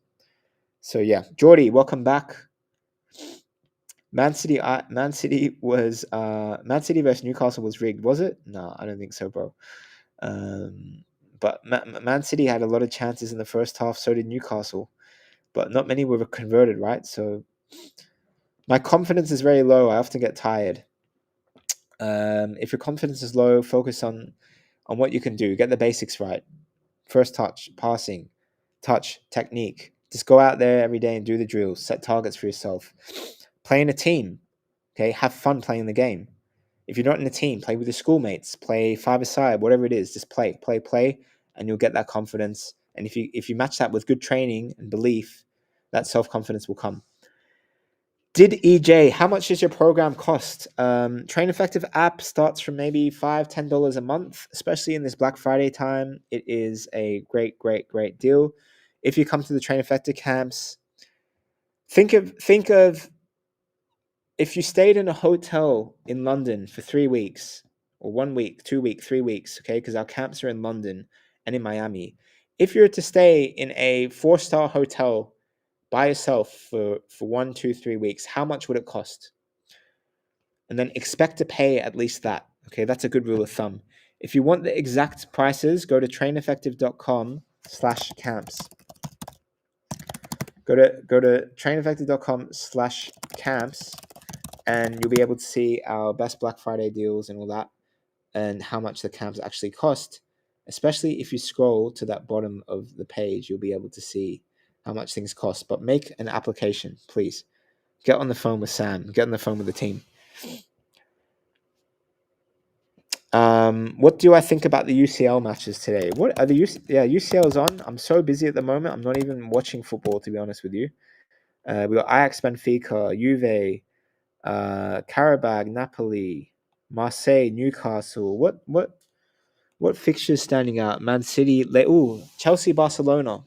So yeah, Geordie, welcome back. Man City was Man City versus Newcastle was rigged, was it? No, I don't think so, bro. Um, but Man City had a lot of chances in the first half. So did Newcastle, but not many were converted, right? So my confidence is very low. I often get tired. If your confidence is low, focus on what you can do. Get the basics right. First touch, passing, touch, technique. Just go out there every day and do the drills. Set targets for yourself. Play in a team. Okay, have fun playing the game. If you're not in a team, play with your schoolmates. Play five-a-side, whatever it is. Just play, and you'll get that confidence. And if you match that with good training and belief, that self-confidence will come. Did EJ, how much does your program cost? Train Effective app starts from maybe $5-10 a month, especially in this Black Friday time. It is a great deal. If you come to the Train Effective camps, think of if you stayed in a hotel in London for 3 weeks, or 1 week, 2 week, 3 weeks, okay, because our camps are in London and in Miami. If you were to stay in a 4-star hotel by yourself for 1, 2, 3 weeks, how much would it cost? And then expect to pay at least that. Okay, that's a good rule of thumb. If you want the exact prices, go to traineffective.com/camps. Go to traineffective.com/camps, and you'll be able to see our best Black Friday deals and all that, and how much the camps actually cost. Especially if you scroll to that bottom of the page, you'll be able to see how much things cost. But make an application, please. Get on the phone with Sam. Get on the phone with the team. What do I think about the UCL matches today? What are the UCL's on? I'm so busy at the moment. I'm not even watching football, to be honest with you. We got Ajax, Benfica, Juve, Karabag, Napoli, Marseille, Newcastle. What fixtures standing out? Man City. Chelsea, Barcelona.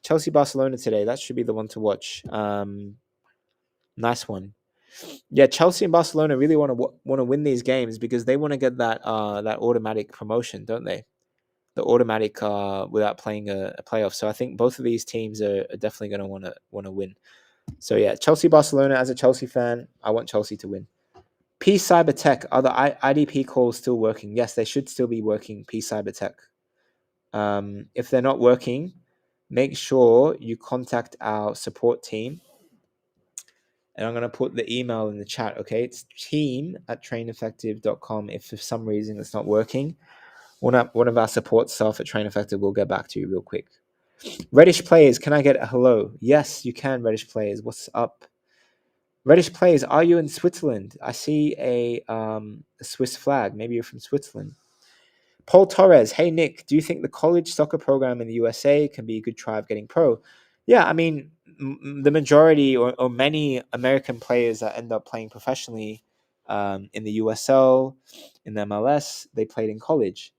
Chelsea, Barcelona today. That should be the one to watch. Nice one. Yeah, Chelsea and Barcelona really want to win these games because they want to get that automatic promotion, don't they? The automatic without playing a playoff. So I think both of these teams are definitely going to want to win. So yeah, Chelsea, Barcelona. As a Chelsea fan, I want Chelsea to win. P Cybertech, are the IDP calls still working? Yes, they should still be working. P Cybertech. If they're not working, make sure you contact our support team. And I'm going to put the email in the chat, okay? It's team@traineffective.com. If for some reason it's not working, one of our support staff at Train Effective will get back to you real quick. Reddish players, can I get a hello? Yes, you can, Reddish players. What's up? Reddish players, are you in Switzerland? I see a Swiss flag. Maybe you're from Switzerland. Paul Torres, hey Nick, do you think the college soccer program in the USA can be a good try of getting pro? Yeah, I mean, the majority or many American players that end up playing professionally in the USL, in the MLS, they played in college.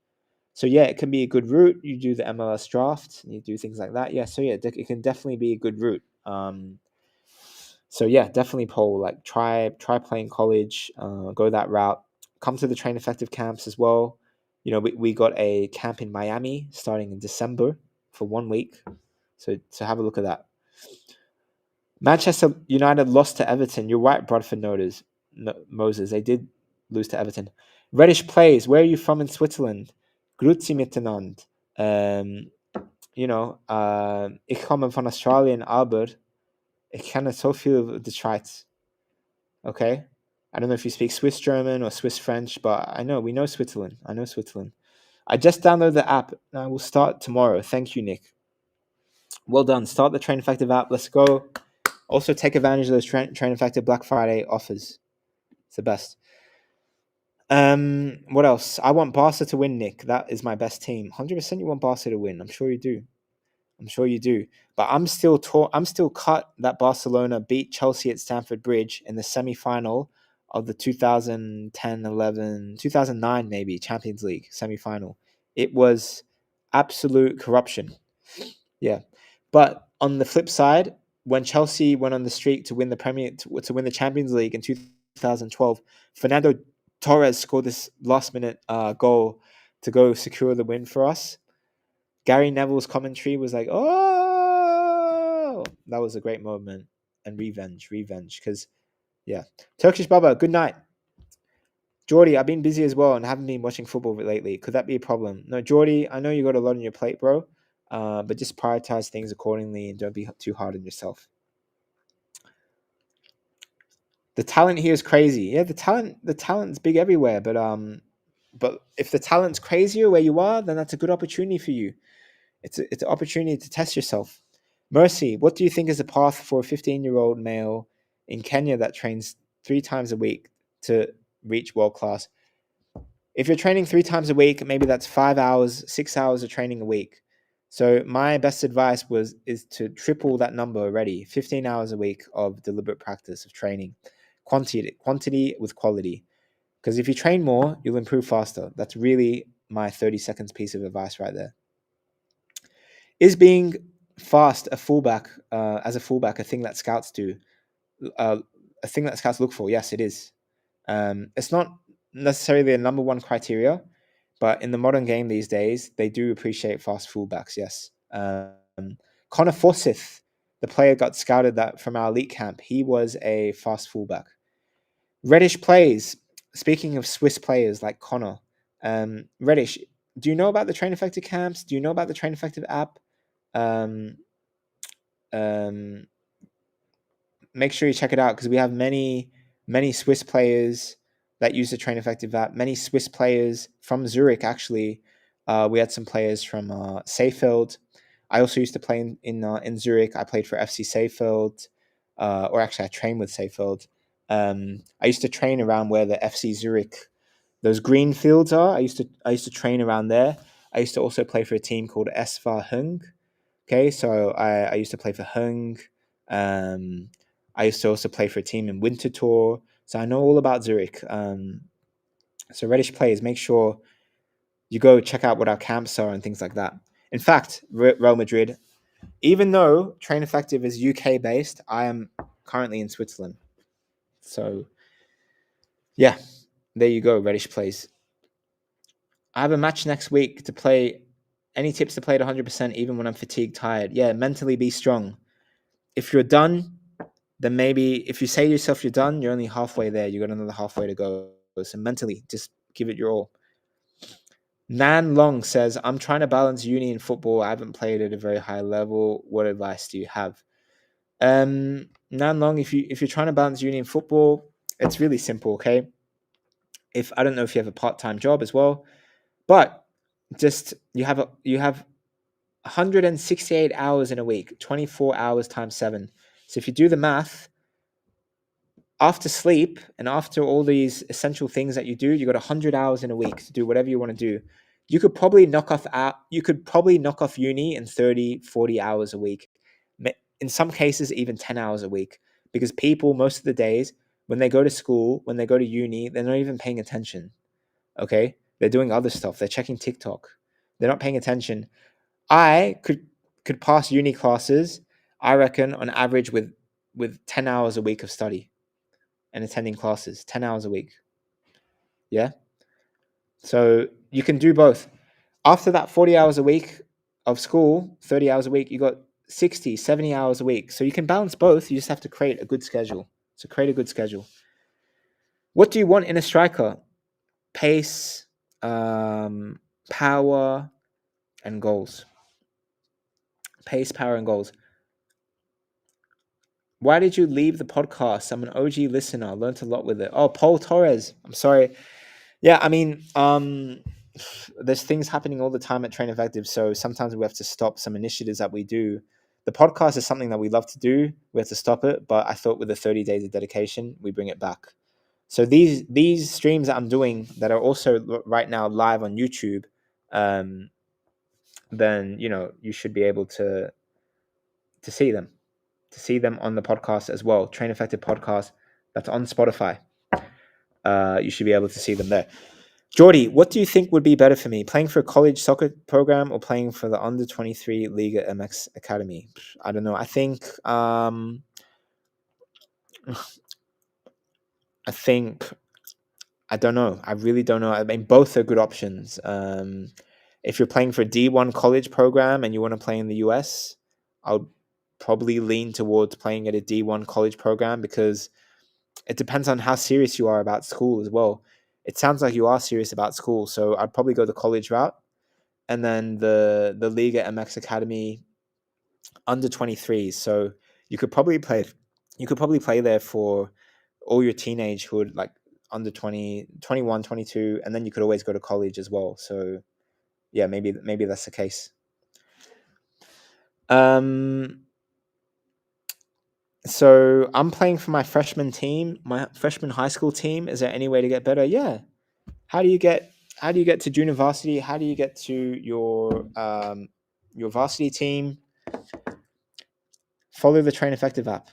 So yeah, it can be a good route. You do the MLS draft, and you do things like that. Yeah, so yeah, it can definitely be a good route. So yeah, definitely Paul. Like try playing college, go that route. Come to the Train Effective camps as well. You know, we got a camp in Miami starting in December for 1 week. So have a look at that. Manchester United lost to Everton. You're right, Bradford Notice, Moses. They did lose to Everton. Reddish plays. Where are you from in Switzerland? Grüezi miteinander. Ich komme von Australien, aber ich kenne so viel of the Schweiz. Okay? I don't know if you speak Swiss German or Swiss French, but we know Switzerland. I know Switzerland. I just downloaded the app and I will start tomorrow. Thank you, Nick. Well done. Start the Train Effective app. Let's go. Also, take advantage of those Train Effective Black Friday offers. It's the best. What else? I want Barca to win, Nick. That is my best team. 100% you want Barca to win. I'm sure you do. I'm sure you do. But I'm still cut that Barcelona beat Chelsea at Stamford Bridge in the semi-final of the 2010, 11, 2009 maybe Champions League semi-final. It was absolute corruption. Yeah. But on the flip side, when Chelsea went on the streak to win the to win the Champions League in 2012, Fernando Torres scored this last minute goal to go secure the win for us. Gary Neville's commentary was like, "Oh, that was a great moment." And revenge, because yeah, Turkish Baba, good night. Geordie, I've been busy as well and haven't been watching football lately. Could that be a problem? No, Geordie, I know you got a lot on your plate, bro. But just prioritize things accordingly and don't be too hard on yourself. The talent here is crazy. Yeah, the talent's big everywhere. But if the talent's crazier where you are, then that's a good opportunity for you. It's an opportunity to test yourself. Mercy, what do you think is the path for a 15-year-old male in Kenya that trains 3 times a week to reach world class? If you're training 3 times a week, maybe that's 5 hours, 6 hours of training a week. So my best advice is to triple that number already. 15 hours a week of deliberate practice of training, quantity with quality. Because if you train more, you'll improve faster. That's really my 30 seconds piece of advice right there. Is being fast as a fullback a thing that scouts do? A thing that scouts look for? Yes, it is. It's not necessarily the number one criteria, but in the modern game these days, they do appreciate fast fullbacks. Yes. Connor Forsyth, the player got scouted that from our elite camp. He was a fast fullback. Reddish plays. Speaking of Swiss players like Connor, Reddish, do you know about the Train Effective camps? Do you know about the Train Effective app? Um, um, Make sure you check it out because we have many Swiss players that use the Train Effective app. Many Swiss players from Zurich actually. We had some players from Seefeld. I also used to play in Zurich. I played for FC Seefeld, or actually I trained with Seefeld. I used to train around where the FC Zurich, those green fields are. I used to train around there. I used to also play for a team called SV Hung. Okay, so I used to play for Hung. Um, I used to also play for a team in Winterthur, so I know all about Zurich. So Reddish players, make sure you go check out what our camps are and things like that. In fact, Real Madrid, even though Train Effective is UK based, I am currently in Switzerland. So yeah, there you go, Reddish plays. I have a match next week to play. Any tips to play at 100% even when I'm fatigued, tired? Yeah, mentally be strong. If you're done, then maybe if you say to yourself you're done, you're only halfway there. You got another halfway to go. So mentally, just give it your all. Nan Long says, I'm trying to balance uni and football. I haven't played at a very high level. What advice do you have? Nan Long, if you're trying to balance uni and football, it's really simple, okay? If I don't know if you have a part-time job as well, but just you have 168 hours in a week, 24 hours times 7. So if you do the math, after sleep and after all these essential things that you do, you got 100 hours in a week to do whatever you want to do. You could probably knock off uni in 30, 40 hours a week. In some cases even 10 hours a week, because people most of the days when they go to school, when they go to uni, they're not even paying attention. Okay? They're doing other stuff. They're checking TikTok. They're not paying attention. I could pass uni classes, I reckon, on average with 10 hours a week of study and attending classes, 10 hours a week. Yeah. So you can do both. After that 40 hours a week of school, 30 hours a week, you got 60, 70 hours a week. So you can balance both. You just have to create a good schedule. So create a good schedule. What do you want in a striker? Pace, power, and goals. Pace, power, and goals. Why did you leave the podcast? I'm an OG listener. I learned a lot with it. Oh, Paul Torres. I'm sorry. Yeah, I mean, there's things happening all the time at Train Effective, so sometimes we have to stop some initiatives that we do. The podcast is something that we love to do. We have to stop it, but I thought with the 30 days of dedication, we bring it back. So these streams that I'm doing that are also right now live on YouTube, then you should be able to see them, on the podcast as well. Train Effective podcast that's on Spotify. You should be able to see them there. Jordy, what do you think would be better for me, playing for a college soccer program or playing for the under 23 Liga MX Academy? I don't know. I think I don't know. I really don't know. I mean, both are good options. If you're playing for a D1 college program and you want to play in the US, I would probably lean towards playing at a D1 college program because it depends on how serious you are about school as well. It sounds like you are serious about school, so I'd probably go the college route, and then the Liga MX Academy under 23s. So you could probably play there for all your teenagehood, like under 20, 21, 22, and then you could always go to college as well. So yeah, maybe that's the case. So I'm playing for my freshman team, my freshman high school team. Is there any way to get better? Yeah. How do you get to junior varsity? How do you get to your varsity team? Follow the Train Effective app.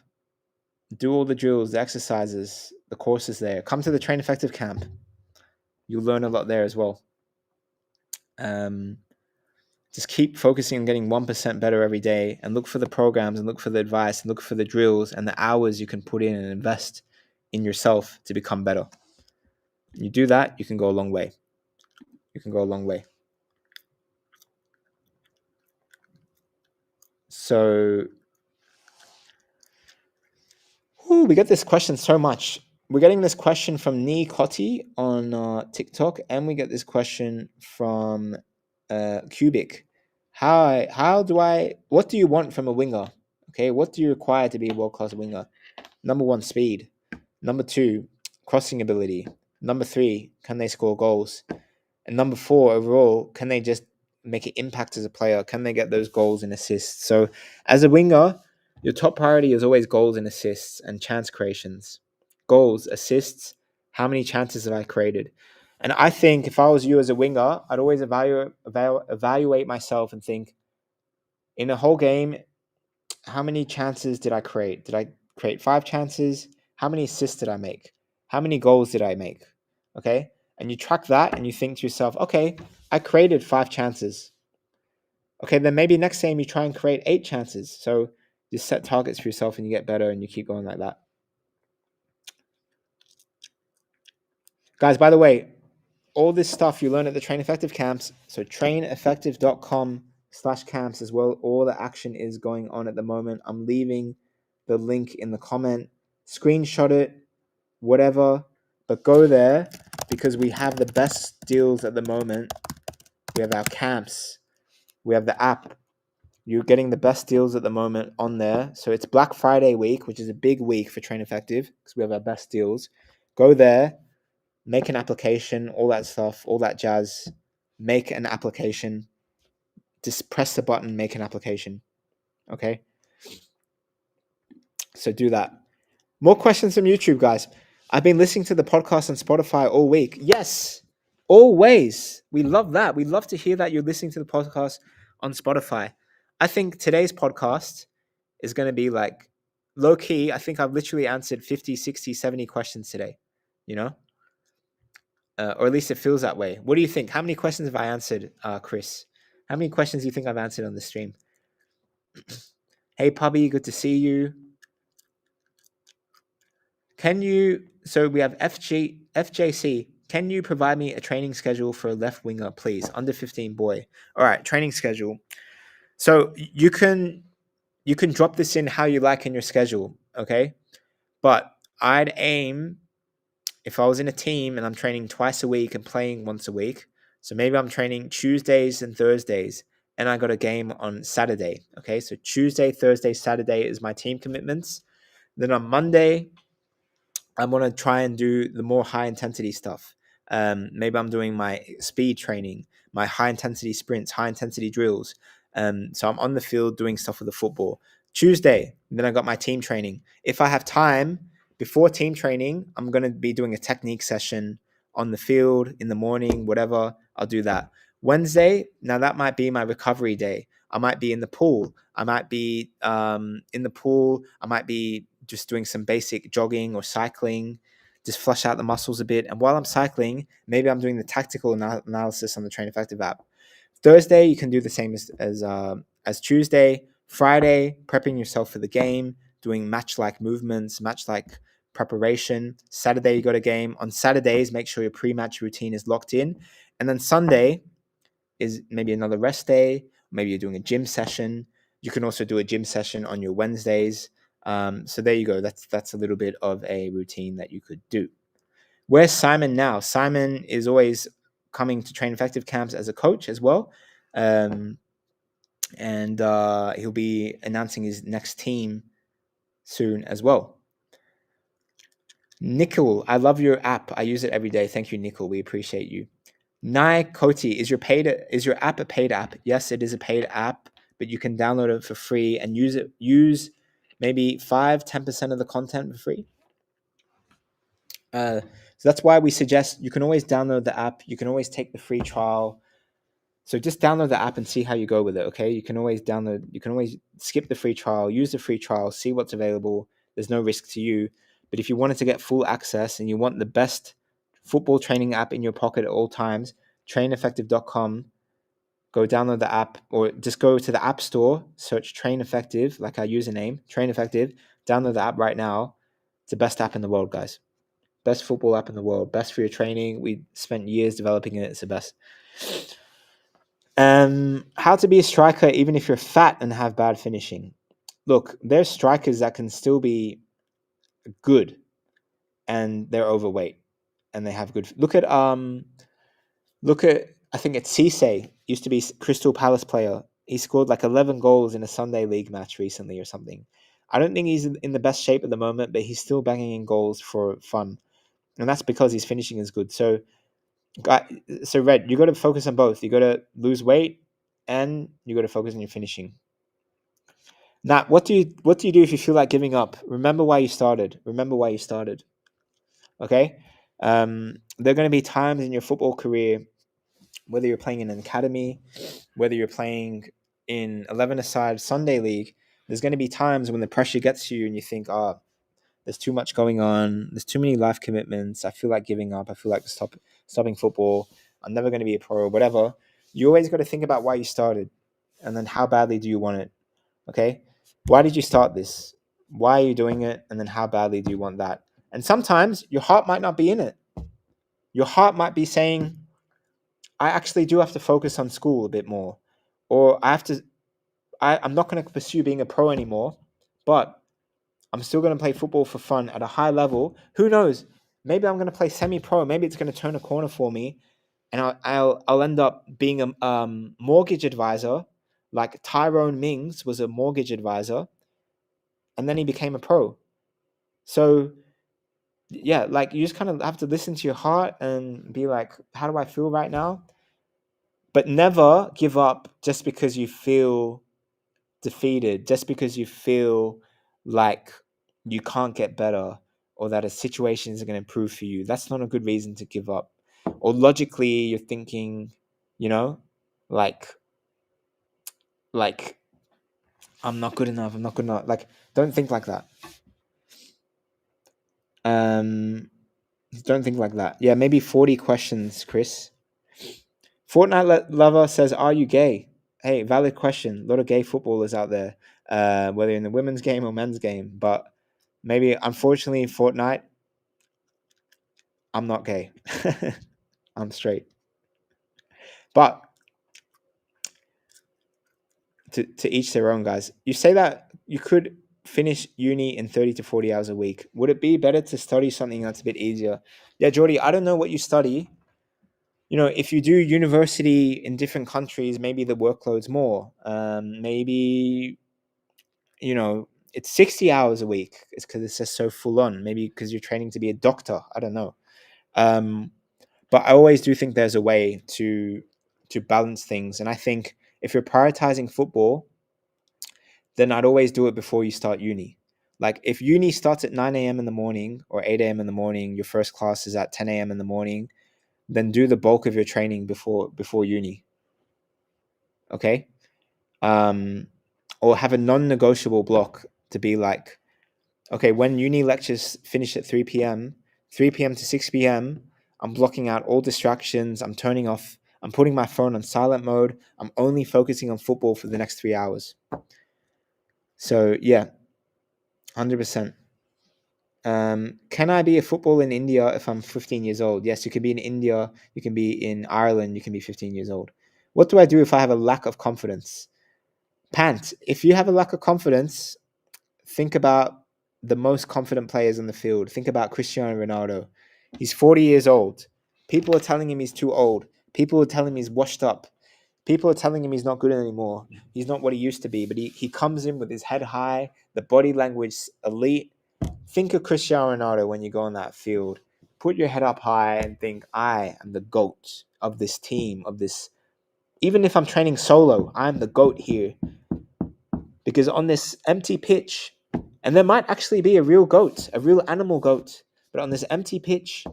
Do all the drills, the exercises, the courses there. Come to the Train Effective camp. You'll learn a lot there as well. Just keep focusing on getting 1% better every day, and look for the programs and look for the advice and look for the drills and the hours you can put in and invest in yourself to become better. You do that, you can go a long way. So, we get this question so much. We're getting this question from Nee Cotti on TikTok, and we get this question from Cubic. What do you want from a winger? Okay, what do you require to be a world-class winger? Number 1, speed. Number 2, crossing ability. Number 3, can they score goals? And number 4, overall, can they just make an impact as a player? Can they get those goals and assists? So as a winger, your top priority is always goals and assists and chance creations. Goals, assists, how many chances have I created? And I think if I was you as a winger, I'd always evaluate myself and think, in a whole game, how many chances did I create? Did I create 5 chances? How many assists did I make? How many goals did I make? Okay. And you track that and you think to yourself, okay, I created 5 chances. Okay, then maybe next game you try and create 8 chances. So you set targets for yourself and you get better and you keep going like that. Guys, by the way, all this stuff you learn at the Train Effective camps. So traineffective.com/camps as well. All the action is going on at the moment. I'm leaving the link in the comment. Screenshot it, whatever. But go there because we have the best deals at the moment. We have our camps. We have the app. You're getting the best deals at the moment on there. So it's Black Friday week, which is a big week for Train Effective because we have our best deals. Go there, make an application, all that stuff, all that jazz. Make an application. Just press the button, make an application. Okay? So do that. More questions from YouTube, guys. I've been listening to the podcast on Spotify all week. Yes, always. We love that. We love to hear that you're listening to the podcast on Spotify. I think today's podcast is going to be like low key. I think I've literally answered 50, 60, 70 questions today, you know? Or at least it feels that way. What do you think? How many questions have I answered, Chris? How many questions do you think I've answered on the stream? Hey, Pubby, good to see you. So we have FJC. Can you provide me a training schedule for a left winger, please? Under 15 boy. All right, training schedule. So you can drop this in how you like in your schedule, okay? But I'd aim, if I was in a team and I'm training twice a week and playing once a week, so maybe I'm training Tuesdays and Thursdays, and I got a game on Saturday, okay? So Tuesday, Thursday, Saturday is my team commitments. Then on Monday, I want to try and do the more high intensity stuff. Maybe I'm doing my speed training, my high intensity sprints, high intensity drills. So I'm on the field doing stuff with the football. Tuesday, then I got my team training. If I have time before team training, I'm going to be doing a technique session on the field in the morning, whatever. I'll do that. Wednesday, now that might be my recovery day. I might be in the pool. I might be in the pool. I might be just doing some basic jogging or cycling, just flush out the muscles a bit. And while I'm cycling, maybe I'm doing the tactical analysis on the Train Effective app. Thursday, you can do the same as Tuesday. Friday, prepping yourself for the game, doing match-like movements, match-like preparation. Saturday, you got a game. On Saturdays, make sure your pre-match routine is locked in. And then Sunday is maybe another rest day. Maybe you're doing a gym session. You can also do a gym session on your Wednesdays. So there you go. That's a little bit of a routine that you could do. Where's Simon now? Simon is always coming to Train Effective camps as a coach as well. And he'll be announcing his next team soon as well. Nickel, I love your app. I use it every day. Thank you, Nickel. We appreciate you. Nai Koti, is your app a paid app? Yes, it is a paid app, but you can download it for free and use maybe 5-10% of the content for free. So that's why we suggest you can always download the app. You can always take the free trial. So just download the app and see how you go with it. Okay, you can always skip the free trial, use the free trial, see what's available. There's no risk to you. But if you wanted to get full access and you want the best football training app in your pocket at all times, traineffective.com. Go download the app or just go to the app store, search Train Effective, like our username, Train Effective. Download the app right now. It's the best app in the world, guys. Best football app in the world. Best for your training. We spent years developing it. It's the best. How to be a striker even if you're fat and have bad finishing. Look, there's strikers that can still be good and they're overweight and they have good. Look at I think it's Cisse, used to be Crystal Palace player. He scored like 11 goals in a Sunday league match recently or something. I don't think he's in the best shape at the moment, but he's still banging in goals for fun. And that's because his finishing is good. So Red, you got to focus on both. You got to lose weight and you got to focus on your finishing. Now, what do you do if you feel like giving up? Remember why you started. Okay? There are going to be times in your football career, whether you're playing in an academy, whether you're playing in 11-a-side Sunday league, there's going to be times when the pressure gets to you and you think, oh, there's too much going on. There's too many life commitments. I feel like giving up. I feel like stopping football. I'm never going to be a pro or whatever. You always got to think about why you started and then how badly do you want it? Okay? Why did you start this? Why are you doing it? And then how badly do you want that? And sometimes your heart might not be in it. Your heart might be saying, I actually do have to focus on school a bit more. Or I'm not going to pursue being a pro anymore, but I'm still going to play football for fun at a high level. Who knows? Maybe I'm going to play semi-pro. Maybe it's going to turn a corner for me, and I'll end up being a mortgage advisor, like Tyrone Mings was a mortgage advisor, and then he became a pro. So yeah, like you just kind of have to listen to your heart and be like, how do I feel right now? But never give up just because you feel defeated, just because you feel like you can't get better or that a situation isn't going to improve for you. That's not a good reason to give up. Or logically, you're thinking, you know, like, like I'm not good enough. I'm not good enough. Like, don't think like that. Um, don't think like that. Yeah, maybe 40 questions, Chris. Fortnite lover says, "Are you gay?" Hey, valid question. A lot of gay footballers out there, whether in the women's game or men's game. But maybe, unfortunately, in Fortnite, I'm not gay. I'm straight. But to each their own, guys. You say that you could finish uni in 30 to 40 hours a week. Would it be better to study something that's a bit easier? Yeah, Jordy, I don't know what you study. You know, if you do university in different countries, maybe the workload's more. Maybe, you know, it's 60 hours a week. It's because it's just so full on. Maybe because you're training to be a doctor. I don't know. Um, but I always do think there's a way to balance things. And I think if you're prioritizing football, then I'd always do it before you start uni. Like if uni starts at 9 a.m. in the morning or 8 a.m. in the morning, your first class is at 10 a.m. in the morning, then do the bulk of your training before uni. Okay? Um, or have a non-negotiable block to be like, okay, when uni lectures finish at 3 p.m., 3 p.m. to 6 p.m., I'm blocking out all distractions. I'm putting my phone on silent mode. I'm only focusing on football for the next 3 hours. So yeah, 100%. Can I be a footballer in India if I'm 15 years old? Yes, you can be in India, you can be in Ireland, you can be 15 years old. What do I do if I have a lack of confidence? Pant, if you have a lack of confidence, think about the most confident players on the field. Think about Cristiano Ronaldo. He's 40 years old. People are telling him he's too old. People are telling him he's washed up. People are telling him he's not good anymore. He's not what he used to be, but he comes in with his head high, the body language elite. Think of Cristiano Ronaldo when you go on that field. Put your head up high and think, I am the GOAT of this team, of this. Even if I'm training solo, I'm the GOAT here. Because on this empty pitch, and there might actually be a real goat, a real animal goat, but on this empty pitch,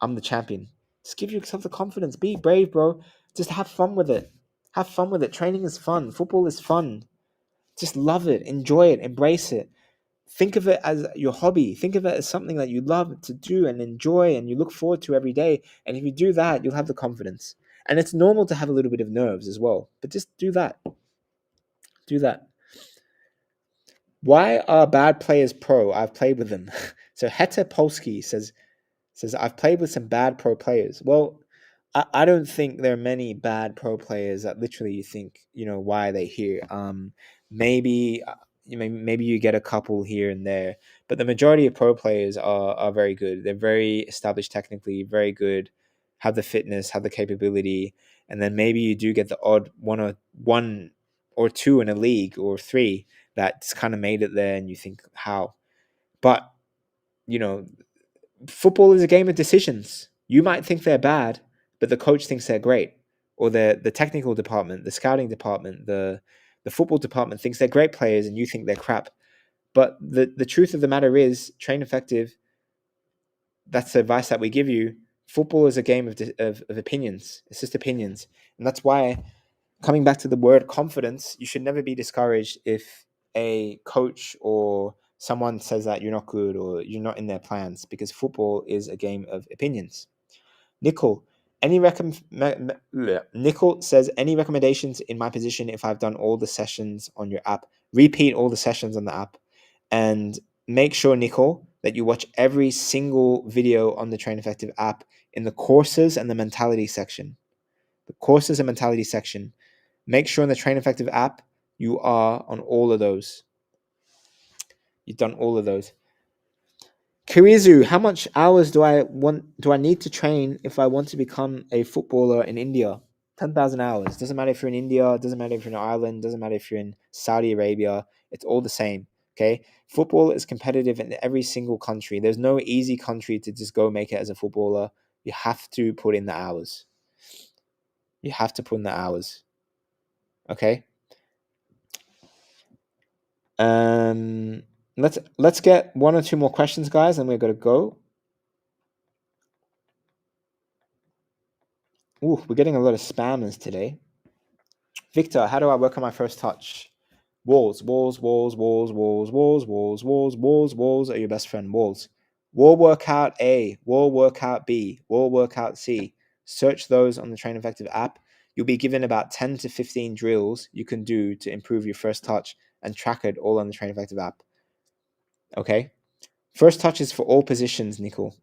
I'm the champion. Just give yourself the confidence. Be brave, bro. Just have fun with it. Have fun with it. Training is fun. Football is fun. Just love it. Enjoy it. Embrace it. Think of it as your hobby. Think of it as something that you love to do and enjoy and you look forward to every day. And if you do that, you'll have the confidence. And it's normal to have a little bit of nerves as well. But just do that. Do that. Why are bad players pro? I've played with them. So Heta Polski says I've played with some bad pro players. Well, I don't think there are many bad pro players that literally you think, why are they here? Maybe maybe you get a couple here and there, but the majority of pro players are very good. They're very established technically, very good, have the fitness, have the capability, and then maybe you do get the odd one or two in a league or three that's kind of made it there, and you think how, but you know football is a game of decisions. You might think they're bad, but the coach thinks they're great, or the technical department, the scouting department, the football department thinks they're great players, and you think they're crap. But the truth of the matter is, train effective. That's the advice that we give you. Football is a game of opinions. It's just opinions, and that's why, coming back to the word confidence, you should never be discouraged if a coach or someone says that you're not good or you're not in their plans, because football is a game of opinions. Nickel, Nickel says, any recommendations in my position if I've done all the sessions on your app? Repeat all the sessions on the app, and make sure, Nickel, that you watch every single video on the Train Effective app in the courses and the mentality section. The courses and mentality section. Make sure in the Train Effective app you are on all of those. You've done all of those. Kirizu, how much hours do I need to train if I want to become a footballer in India? 10,000 hours. Doesn't matter if you're in India, doesn't matter if you're in Ireland, doesn't matter if you're in Saudi Arabia. It's all the same. Okay? Football is competitive in every single country. There's no easy country to just go make it as a footballer. You have to put in the hours. You have to put in the hours. Okay? Let's get one or two more questions, guys, and we're gonna go. Ooh, we're getting a lot of spammers today. Victor, how do I work on my first touch? Walls, walls, walls, walls, walls, walls, walls, walls, walls, walls are your best friend. Walls. Wall workout A, wall workout B, wall workout C. Search those on the Train Effective app. You'll be given about 10 to 15 drills you can do to improve your first touch, and track it all on the Train Effective app. Okay? First touch is for all positions, Nicole.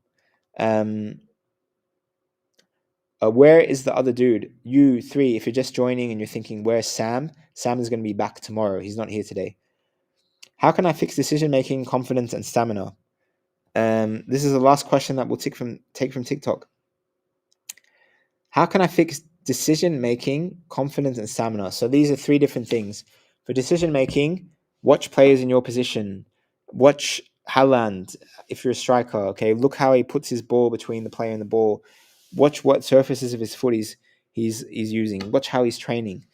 Where is the other dude? You three, if you're just joining and you're thinking, where's Sam? Sam is going to be back tomorrow. He's not here today. How can I fix decision making, confidence, and stamina? This is the last question that we'll take from TikTok. How can I fix decision making, confidence, and stamina? So these are three different things. For decision making, Watch players in your position. Watch Haaland if you're a striker. Okay, look how he puts his ball between the player and the ball. Watch what surfaces of his foot he's using. Watch how he's training.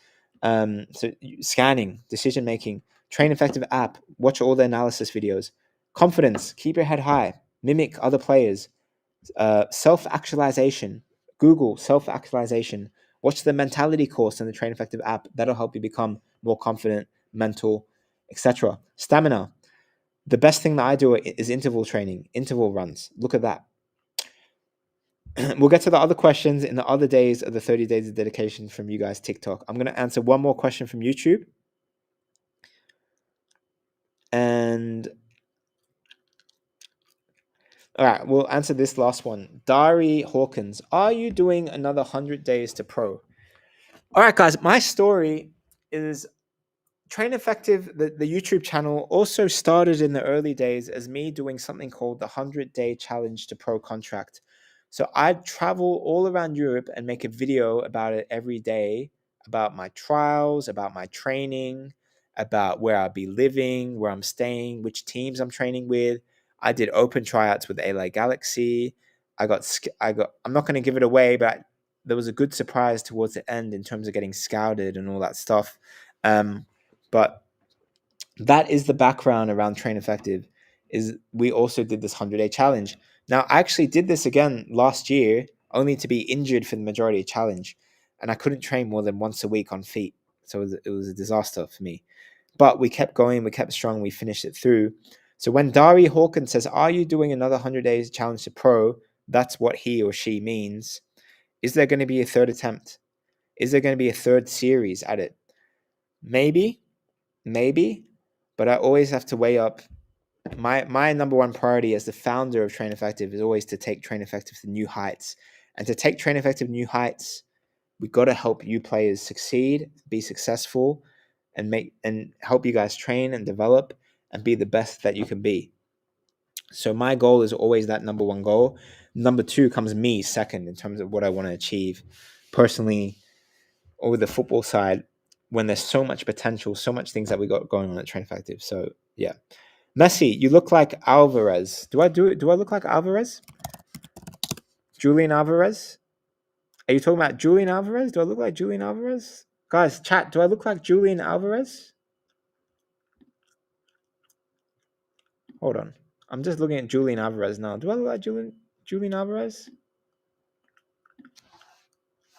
So scanning, decision making, train effective app. Watch all the analysis videos. Confidence. Keep your head high. Mimic other players. Self actualization. Google self actualization. Watch the mentality course in the Train Effective app. That'll help you become more confident, mental, etc. Stamina. The best thing that I do is interval training, interval runs. Look at that. We'll get to the other questions in the other days of the 30 days of dedication from you guys, TikTok. I'm going to answer one more question from YouTube. And all right, we'll answer this last one. Dari Hawkins, are you doing another 100 days to pro? All right, guys, my story is Train Effective, the YouTube channel, also started in the early days as me doing something called the 100-day challenge to pro contract. So I'd travel all around Europe and make a video about it every day, about my trials, about my training, about where I'd be living, where I'm staying, which teams I'm training with. I did open tryouts with LA Galaxy. I'm not going to give it away, but there was a good surprise towards the end in terms of getting scouted and all that stuff. But that is the background around Train Effective. Is we also did this 100-day challenge. Now, I actually did this again last year, only to be injured for the majority of challenge, and I couldn't train more than once a week on feet. So it was a disaster for me. But we kept going, we kept strong, we finished it through. So when Dari Hawkins says, "Are you doing another 100 days challenge to pro?" That's what he or she means. Is there going to be a third attempt? Is there going to be a third series at it? Maybe, but I always have to weigh up my number one priority as the founder of Train Effective is always to take Train Effective to new heights. And to take Train Effective new heights, we got to help you players succeed, be successful, and help you guys train and develop and be the best that you can be. So my goal is always that number one goal. Number two comes me second in terms of what I want to achieve personally or with the football side when there's so much potential, so much things that we got going on at Train Effective. So yeah. Messi, you look like Alvarez. Do I look like Alvarez? Julian Alvarez? Are you talking about Julian Alvarez? Do I look like Julian Alvarez? Guys, chat, do I look like Julian Alvarez? Hold on. I'm just looking at Julian Alvarez now. Do I look like Julian Alvarez?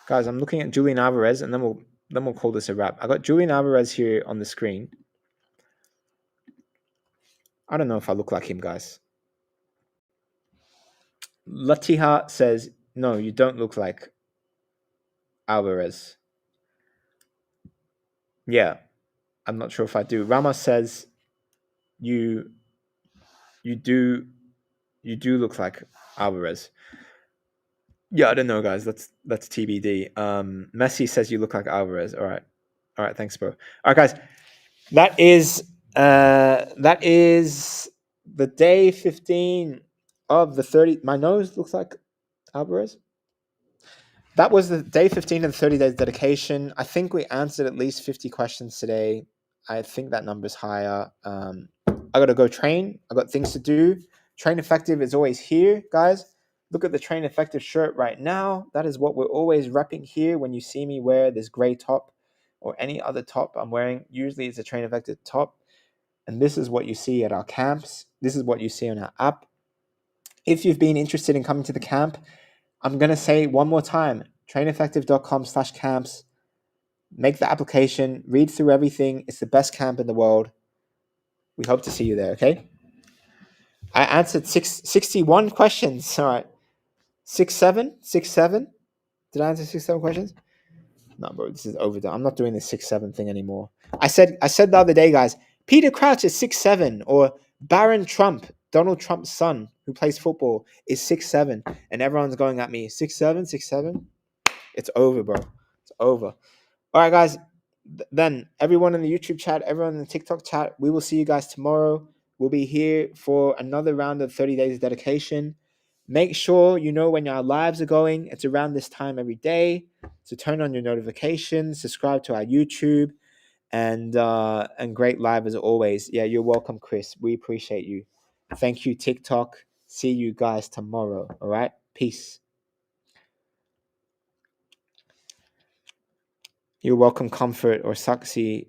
Guys, I'm looking at Julian Alvarez and then we'll call this a wrap. I got Julian Alvarez here on the screen. I don't know if I look like him, guys. Latiha says, no, you don't look like Alvarez. Yeah, I'm not sure if I do. Rama says, you do look like Alvarez. Yeah, I don't know, guys. That's TBD. Messi says you look like Alvarez. All right. Thanks, bro. All right, guys. That is the day 15 of the 30. My nose looks like Alvarez. That was the day 15 of the 30 days dedication. I think we answered at least 50 questions today. I think that number's higher. I got to go train. I got things to do. Train Effective is always here, guys. Look at the Train Effective shirt right now. That is what we're always repping here when you see me wear this gray top or any other top I'm wearing. Usually it's a Train Effective top. And this is what you see at our camps. This is what you see on our app. If you've been interested in coming to the camp, I'm going to say one more time, traineffective.com/camps. Make the application, read through everything. It's the best camp in the world. We hope to see you there, okay? I answered 61 questions. All right. 6-7? 6-7? Did I answer 6-7 questions? No, bro, this is overdone. I'm not doing this 6-7 thing anymore. I said the other day, guys, Peter Crouch is 6'7", or Barron Trump, Donald Trump's son, who plays football, is 6'7", and everyone's going at me, 6'7", 6'7". It's over, bro. It's over. All right, guys. Then everyone in the YouTube chat, everyone in the TikTok chat, we will see you guys tomorrow. We'll be here for another round of 30 days of dedication. Make sure you know when our lives are going. It's around this time every day. So turn on your notifications, subscribe to our YouTube, and great live as always. Yeah, you're welcome, Chris. We appreciate you. Thank you, TikTok. See you guys tomorrow. All right, peace. You're welcome, Comfort or Saksi.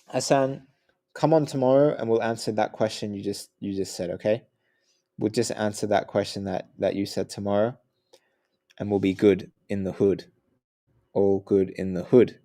Hassan, come on tomorrow and we'll answer that question you just said. Okay, we'll just answer that question that you said tomorrow, and we'll be good in the hood. All good in the hood.